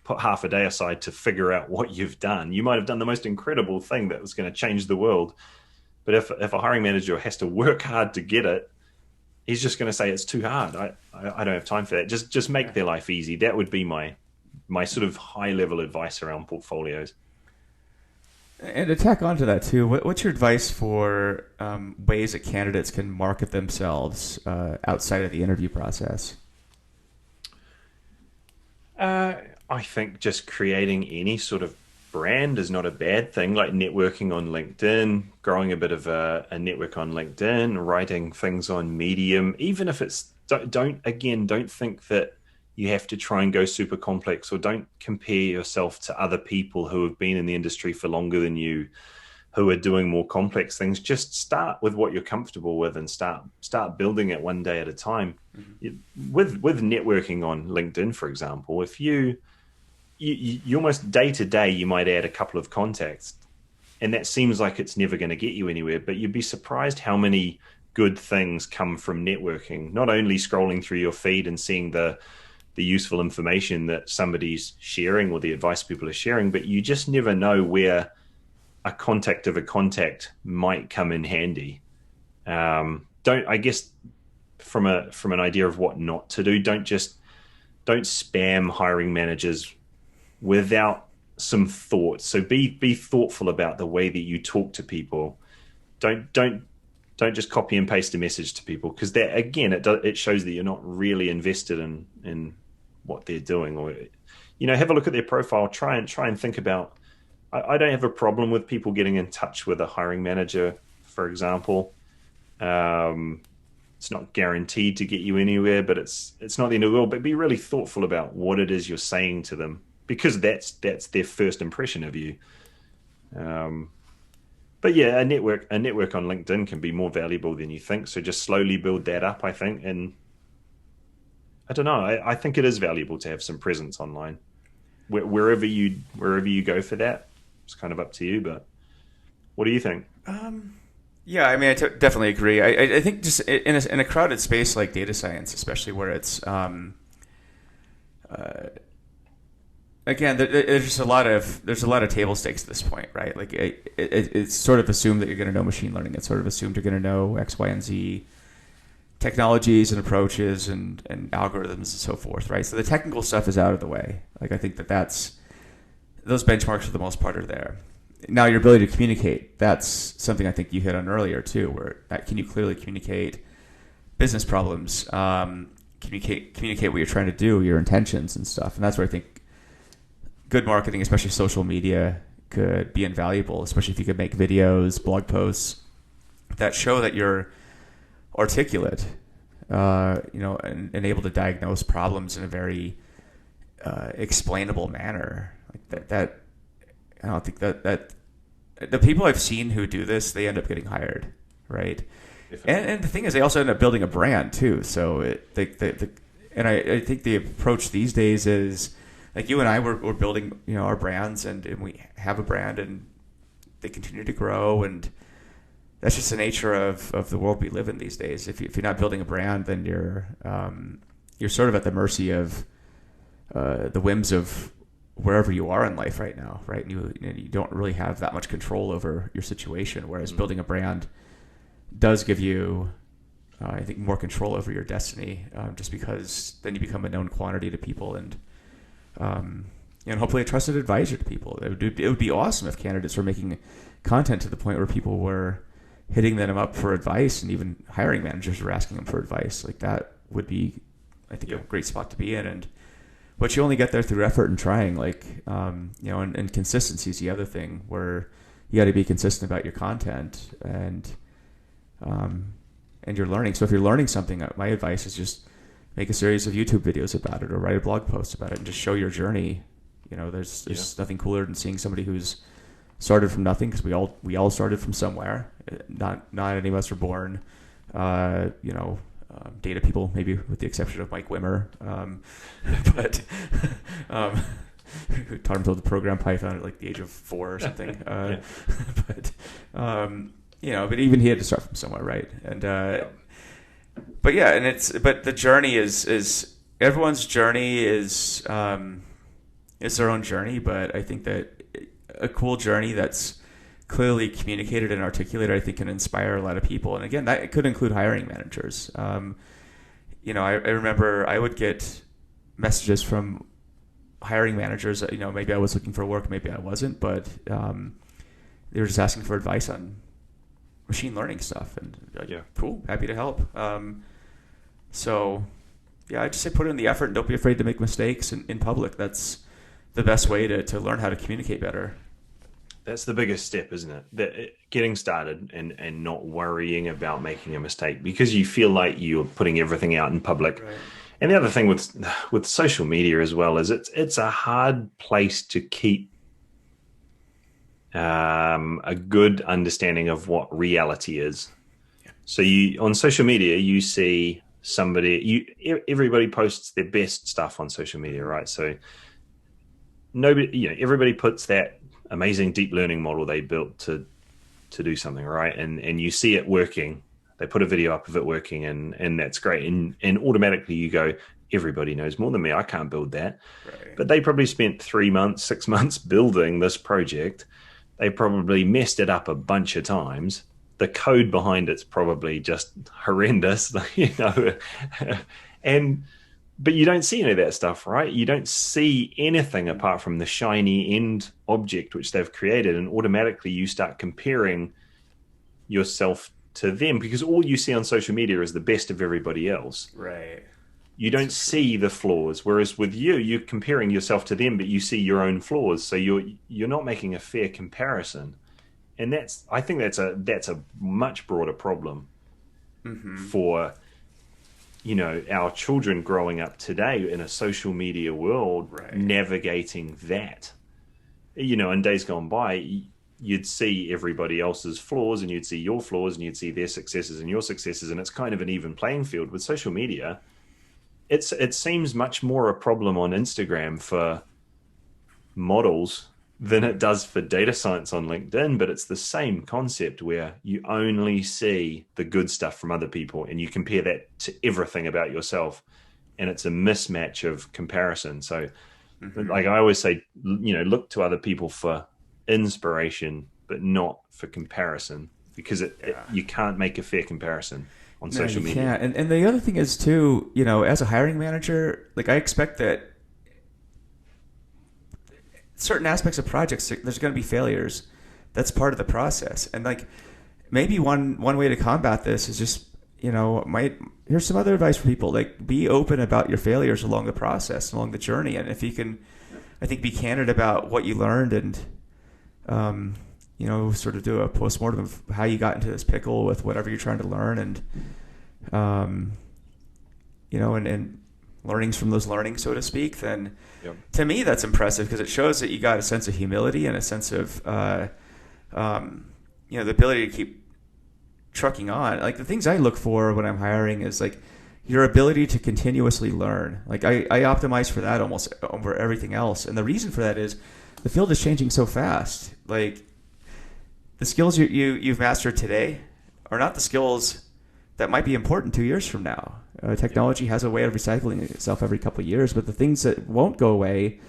put half a day aside to figure out what you've done. You might have done the most incredible thing that was going to change the world. But if a hiring manager has to work hard to get it, he's just going to say it's too hard. I don't have time for that. Just make their life easy. That would be my sort of high level advice around portfolios. And to tack onto that too, what's your advice for ways that candidates can market themselves outside of the interview process? I think just creating any sort of brand is not a bad thing, like networking on LinkedIn, growing a bit of a network on LinkedIn, writing things on Medium, even if it's don't think that you have to try and go super complex, or don't compare yourself to other people who have been in the industry for longer than you, who are doing more complex things. Just start with what you're comfortable with and start building it one day at a time. With networking on LinkedIn, for example, if you almost day to day, you might add a couple of contacts, and that seems like it's never going to get you anywhere, but you'd be surprised how many good things come from networking. Not only scrolling through your feed and seeing the useful information that somebody's sharing or the advice people are sharing, but you just never know where a contact of a contact might come in handy. Don't I guess from an idea of what not to do, don't spam hiring managers without some thought. So be thoughtful about the way that you talk to people. Don't just copy and paste a message to people, because that, again, it shows that you're not really invested in what they're doing. Or, have a look at their profile. Try and think about. I don't have a problem with people getting in touch with a hiring manager, for example. It's not guaranteed to get you anywhere, but it's not the end of the world. But be really thoughtful about what it is you're saying to them, because that's their first impression of you. But yeah, a network on LinkedIn can be more valuable than you think. So just slowly build that up, I think. And I don't know. I think it is valuable to have some presence online. Wherever you go for that, it's kind of up to you. But what do you think? Yeah, I mean, definitely agree. I think just in a crowded space like data science, especially where it's again, there's just a lot of table stakes at this point, right? Like it's sort of assumed that you're going to know machine learning. It's sort of assumed you're going to know X, Y, and Z technologies and approaches and algorithms and so forth, right? So the technical stuff is out of the way. Like I think that's those benchmarks for the most part are there. Now your ability to communicate, that's something I think you hit on earlier too, where can you clearly communicate business problems, communicate what you're trying to do, your intentions and stuff. And that's where I think good marketing, especially social media, could be invaluable, especially if you could make videos, blog posts that show that you're articulate, and able to diagnose problems in a very explainable manner. Like that I don't think that the people I've seen who do this, they end up getting hired, right? And the thing is, they also end up building a brand too. So I think the approach these days is like you and I we're building our brands, and we have a brand, and they continue to grow, and that's just the nature of the world we live in these days. If you're not building a brand, then you're sort of at the mercy of the whims of wherever you are in life right now, right? And you don't really have that much control over your situation, whereas building a brand does give you, I think, more control over your destiny, just because then you become a known quantity to people, and hopefully a trusted advisor to people. It would be awesome if candidates were making content to the point where people were hitting them up for advice, and even hiring managers were asking them for advice. Like that would be, I think, a great spot to be in. But you only get there through effort and trying, and consistency is the other thing, where you got to be consistent about your content and your learning. So if you're learning something, my advice is just make a series of YouTube videos about it, or write a blog post about it, and just show your journey. There's nothing cooler than seeing somebody who's started from nothing, because we all started from somewhere. Not any of us are born, data people, maybe with the exception of Mike Wimmer, but who taught him to program Python at like the age of 4 or something. But even he had to start from somewhere, right? And but the journey is everyone's journey is their own journey. But I think that a cool journey that's clearly communicated and articulated, I think can inspire a lot of people. And again, that could include hiring managers. I remember I would get messages from hiring managers. Maybe I was looking for work, maybe I wasn't, but they were just asking for advice on machine learning stuff, and like, Yeah. cool, happy to help. So yeah, I just say put in the effort and don't be afraid to make mistakes in public. That's the best way to learn how to communicate better. That's the biggest step, isn't it? Getting started and not worrying about making a mistake because you feel like you're putting everything out in public. Right. And the other thing with social media as well is it's a hard place to keep a good understanding of what reality is. Yeah. So on social media, you see everybody posts their best stuff on social media, right? So everybody puts that amazing deep learning model they built to do something, right? And you see it working. They put a video up of it working, and that's great. And automatically you go, everybody knows more than me. I can't build that. Right. But they probably spent 3 months, 6 months building this project. They probably messed it up a bunch of times. The code behind it's probably just horrendous, But you don't see any of that stuff, right? You don't see anything apart from the shiny end object which they've created, and automatically you start comparing yourself to them because all you see on social media is the best of everybody else. Right. You don't see the flaws, whereas with you're comparing yourself to them, but you see your own flaws. So you're not making a fair comparison, and I think that's a much broader problem for our children growing up today in a social media world, right. Navigating that. In days gone by, you'd see everybody else's flaws, and you'd see your flaws, and you'd see their successes and your successes, and it's kind of an even playing field. With social media, it seems much more a problem on Instagram for models than it does for data science on LinkedIn, but it's the same concept where you only see the good stuff from other people and you compare that to everything about yourself, and it's a mismatch of comparison. So like I always say, look to other people for inspiration, but not for comparison, because you can't make a fair comparison on social media. Yeah, and the other thing is too, as a hiring manager, like I expect that certain aspects of projects, there's going to be failures. That's part of the process. And like maybe one way to combat this is just, here's some other advice for people. Like be open about your failures along the process, along the journey. And if you can, I think, be candid about what you learned and, sort of do a postmortem of how you got into this pickle with whatever you're trying to learn, and, and learnings from those learnings, so to speak, then to me that's impressive because it shows that you got a sense of humility and a sense of, the ability to keep trucking on. Like the things I look for when I'm hiring is like your ability to continuously learn. Like I optimize for that almost over everything else. And the reason for that is the field is changing so fast. Like the skills you've mastered today are not the skills that might be important 2 years from now. Technology has a way of recycling itself every couple of years, but the things that won't go away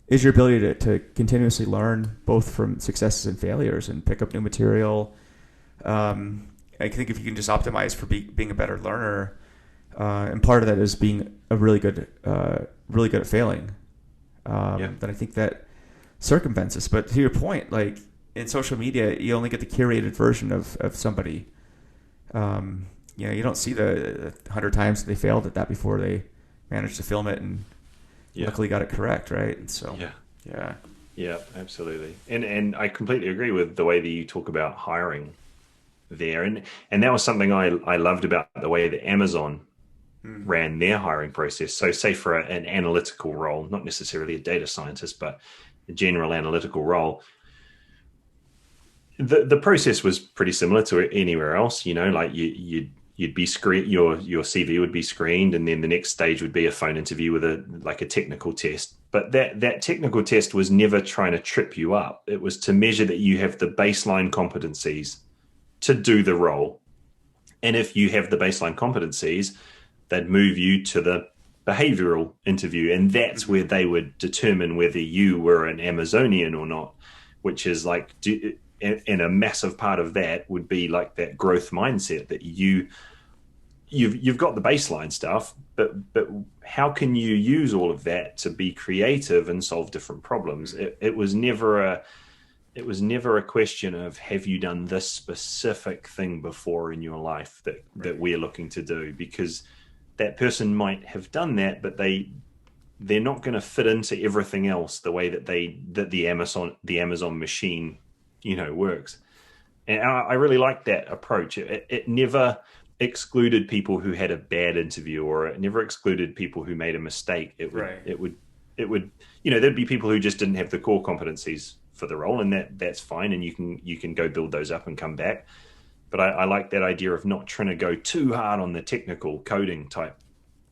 is your ability to continuously learn both from successes and failures and pick up new material. I think if you can just optimize for being a better learner, and part of that is being a really good at failing, then I think that circumvents this. But to your point, like in social media, you only get the curated version of somebody. You don't see the 100 times that they failed at that before they managed to film it and luckily got it correct, right? And so yeah, absolutely. And I completely agree with the way that you talk about hiring there, and that was something I loved about the way that Amazon ran their hiring process. So say for an analytical role, not necessarily a data scientist, but a general analytical role, the process was pretty similar to anywhere else. Like you'd be screened, your CV would be screened, and then the next stage would be a phone interview with a technical test. But that technical test was never trying to trip you up. It was to measure that you have the baseline competencies to do the role. And if you have the baseline competencies, they'd move you to the behavioral interview. And that's where they would determine whether you were an Amazonian or not. which is like, and a massive part of that would be like that growth mindset that you've got the baseline stuff, but how can you use all of that to be creative and solve different problems? It was never a question of, have you done this specific thing before in your life that we're looking to do, because that person might have done that, but they're not going to fit into everything else the way that the Amazon machine, works. And I really like that approach. It never excluded people who had a bad interview, or it never excluded people who made a mistake. It would, there'd be people who just didn't have the core competencies for the role, and that's fine. And you can go build those up and come back. But I like that idea of not trying to go too hard on the technical coding type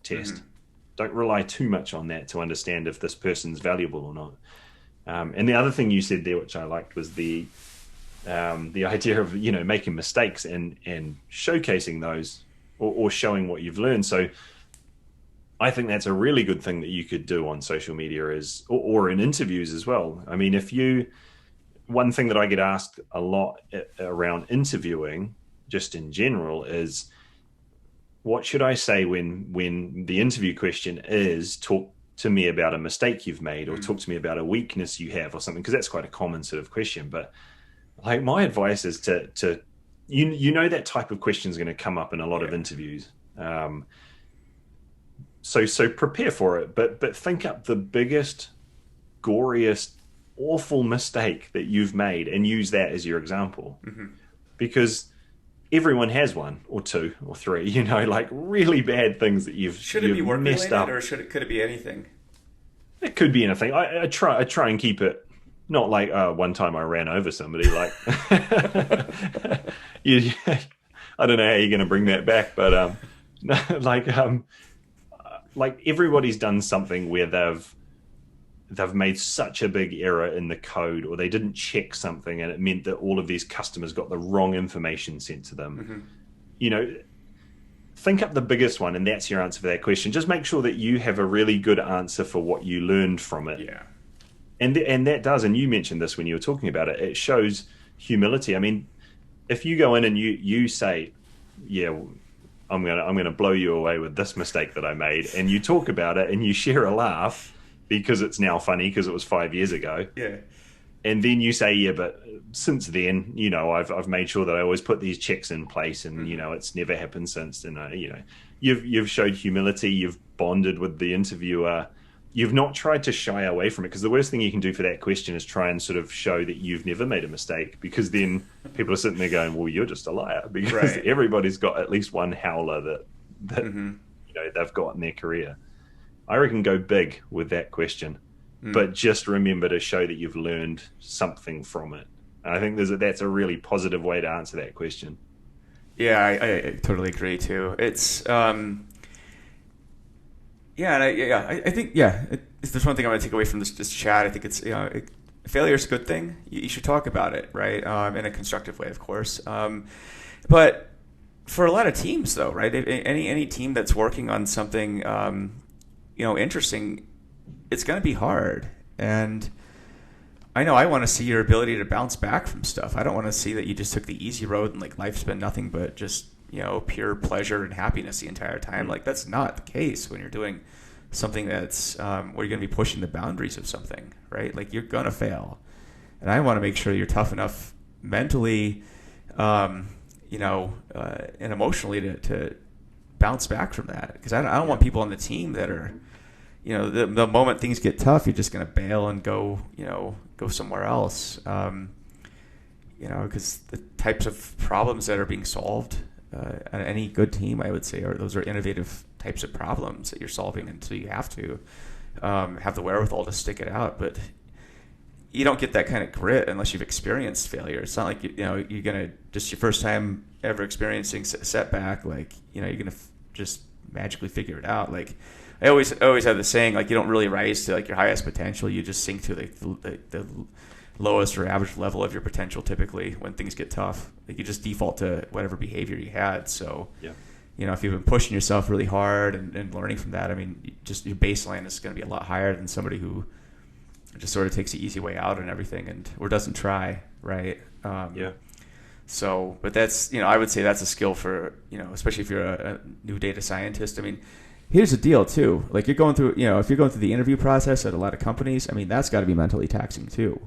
test. Mm-hmm. Don't rely too much on that to understand if this person's valuable or not. And the other thing you said there, which I liked, was the idea of making mistakes and showcasing those, or showing what you've learned. So I think that's a really good thing that you could do on social media, or in interviews as well. I mean, one thing that I get asked a lot around interviewing, just in general, is, what should I say when the interview question is, talk to me about a mistake you've made, or talk to me about a weakness you have, or something, because that's quite a common sort of question. But like, my advice is to that type of question is going to come up in a lot of interviews. So prepare for it, but think up the biggest, goriest, awful mistake that you've made and use that as your example. Mm-hmm. Because everyone has one or two or three, like really bad things that you've messed up. Or could it be anything? It could be anything. I try and keep it not like, one time I ran over somebody, like I don't know how you're going to bring that back, but like everybody's done something where they've made such a big error in the code, or they didn't check something and it meant that all of these customers got the wrong information sent to them. Mm-hmm. Think up the biggest one, and that's your answer for that question. Just make sure that you have a really good answer for what you learned from it. Yeah. And that does, and you mentioned this when you were talking about it, it shows humility. I mean, if you go in and you say, yeah, I'm gonna blow you away with this mistake that I made, and you talk about it and you share a laugh because it's now funny because it was 5 years ago. Yeah. And then you say, yeah, but since then, I've made sure that I always put these checks in place, and mm-hmm. It's never happened since. And you've showed humility, you've bonded with the interviewer, you've not tried to shy away from it, because the worst thing you can do for that question is try and sort of show that you've never made a mistake, because then people are sitting there going, well, you're just a liar, because everybody's got at least one howler that mm-hmm. They've got in their career. I reckon go big with that question, but just remember to show that you've learned something from it. And I think that's a really positive way to answer that question. Yeah, I totally agree too. It's I think if there's one thing I want to take away from this chat, I think it's failure is a good thing. You should talk about it, right? In a constructive way, of course. But for a lot of teams, though, right? Any team that's working on something interesting, it's going to be hard. And I know I want to see your ability to bounce back from stuff. I don't want to see that you just took the easy road and like life's been nothing but just pure pleasure and happiness the entire time. Like, that's not the case when you're doing something that's where you're going to be pushing the boundaries of something, right? Like, you're going to fail. And I want to make sure you're tough enough mentally, and emotionally to bounce back from that. Because I don't want people on the team that are, the moment things get tough, you're just going to bail and go somewhere else. Because the types of problems that are being solved on any good team, I would say, those are innovative types of problems that you're solving, and so you have to have the wherewithal to stick it out. But you don't get that kind of grit unless you've experienced failure. It's not like you're gonna just your first time ever experiencing a setback, like you're gonna just magically figure it out. Like, I always have the saying, like, you don't really rise to like your highest potential, you just sink to the lowest or average level of your potential. Typically, when things get tough, like, you just default to whatever behavior you had. So yeah. If you've been pushing yourself really hard and learning from that, I mean, just your baseline is going to be a lot higher than somebody who it just sort of takes the easy way out and everything, or doesn't try, right? Yeah. So, but that's, I would say that's a skill for, especially if you're a new data scientist. I mean, here's the deal too. Like you're going through, if you're going through the interview process at a lot of companies, I mean, that's got to be mentally taxing too.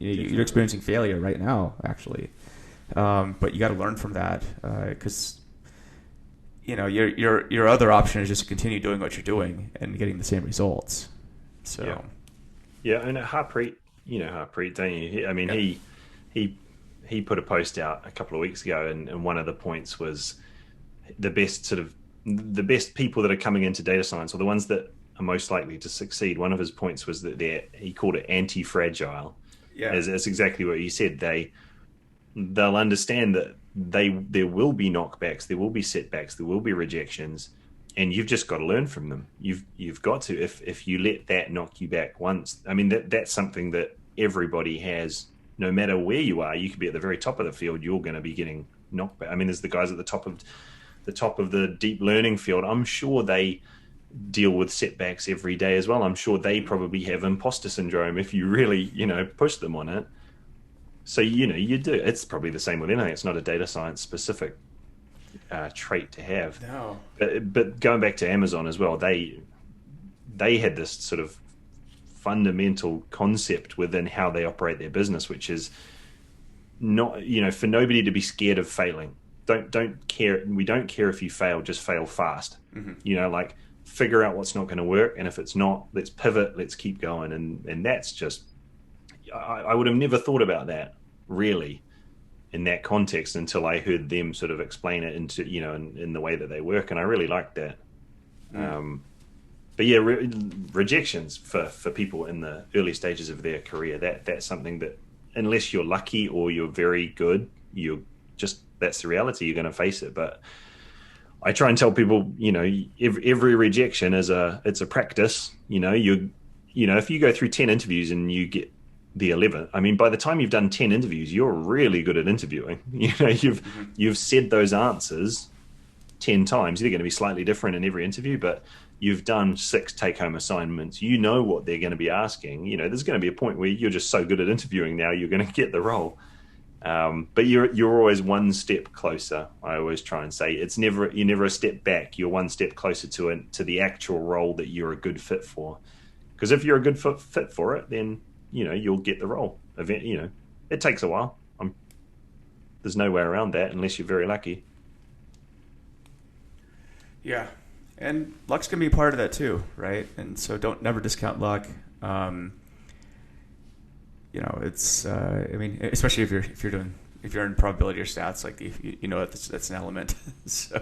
You're experiencing failure right now, actually. But you got to learn from that, because your other option is just to continue doing what you're doing and getting the same results. So yeah, and Harpreet, Harpreet, don't you? I mean, he put a post out a couple of weeks ago, and one of the points was the best people that are coming into data science, or the ones that are most likely to succeed. One of his points was that he called it anti-fragile. Yeah, as exactly what you said. They'll understand that there will be knockbacks, there will be setbacks, there will be rejections, and you've just got to learn from them. You've got to, if you let that knock you back once. I mean, that's something that everybody has. No matter where you are, you could be at the very top of the field, you're going to be getting knocked back. I mean, there's the guys at the top of the deep learning field. I'm sure they deal with setbacks every day as well. I'm sure they probably have imposter syndrome if you really, push them on it. So, you do. It's probably the same with anything. It's not a data science specific trait to have. No. But going back to Amazon as well, they had this sort of fundamental concept within how they operate their business, which is not, for nobody to be scared of failing. Don't care. We don't care if you fail, just fail fast. Mm-hmm. Like figure out what's not going to work. And if it's not, let's pivot, let's keep going. And that's just, I would have never thought about that really in that context until I heard them sort of explain it into, in the way that they work. And I really liked that. Mm. But yeah, rejections for people in the early stages of their career, that's something that unless you're lucky or you're very good, that's the reality. You're going to face it. But I try and tell people, every rejection it's a practice. If you go through 10 interviews and you get the 11th, I mean, by the time you've done 10 interviews, you're really good at interviewing. You've said those answers 10 times. They're going to be slightly different in every interview, but you've done 6 take-home assignments. You know what they're going to be asking. There's going to be a point where you're just so good at interviewing now, you're going to get the role. But you're always one step closer. I always try and say you're never a step back. You're one step closer to the actual role that you're a good fit for. Because if you're a good fit for it, then you'll get the role. It takes a while. There's no way around that unless you're very lucky. Yeah, and luck's gonna be part of that too, right? And so never discount luck. It's I mean, especially if you're in probability or stats, like that's an element. So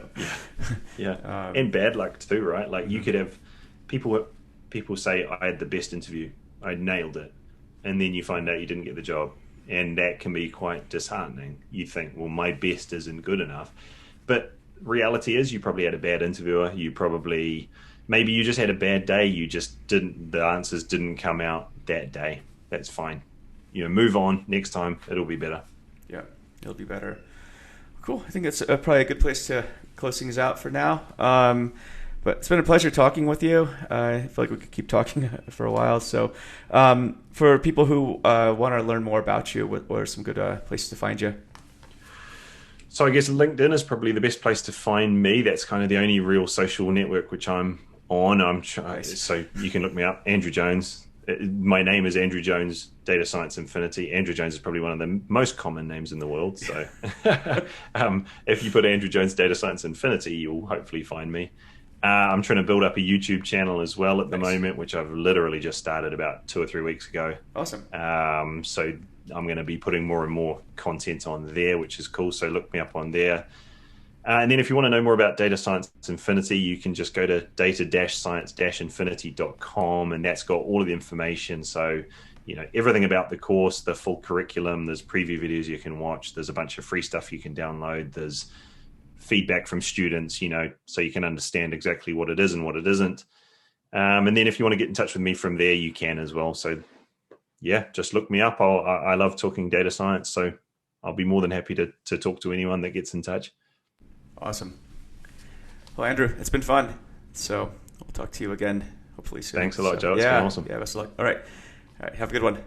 yeah. And bad luck too, right? Like you could have people say I had the best interview, I nailed it, and then you find out you didn't get the job, and that can be quite disheartening. You think, well, my best isn't good enough, but reality is you probably had a bad interviewer. Maybe you just had a bad day. The answers didn't come out that day. That's fine. Move on. Next time it'll be better. Yeah, it'll be better. Cool. I think that's probably a good place to close things out for now. But it's been a pleasure talking with you. I feel like we could keep talking for a while. So for people who want to learn more about you, what are some good places to find you? So I guess LinkedIn is probably the best place to find me. That's kind of the only real social network which I'm on. Nice. So you can look me up, Andrew Jones. My name is Andrew Jones, Data Science Infinity. Andrew Jones is probably one of the most common names in the world. So if you put Andrew Jones, Data Science Infinity, you'll hopefully find me. I'm trying to build up a YouTube channel as well at the moment, which I've literally just started about 2 or 3 weeks ago. Awesome. So I'm going to be putting more and more content on there, which is cool. So look me up on there. And then if you want to know more about Data Science Infinity, you can just go to data-science-infinity.com, and that's got all of the information. So, everything about the course, the full curriculum, there's preview videos you can watch. There's a bunch of free stuff you can download. There's feedback from students, so you can understand exactly what it is and what it isn't. And then if you want to get in touch with me from there, you can as well. So yeah, just look me up. I love talking data science, so I'll be more than happy to talk to anyone that gets in touch. Awesome. Well, Andrew, it's been fun. So we'll talk to you again, hopefully soon. Thanks a lot, Joe. It's yeah, been awesome. Yeah, best of luck. All right. Have a good one.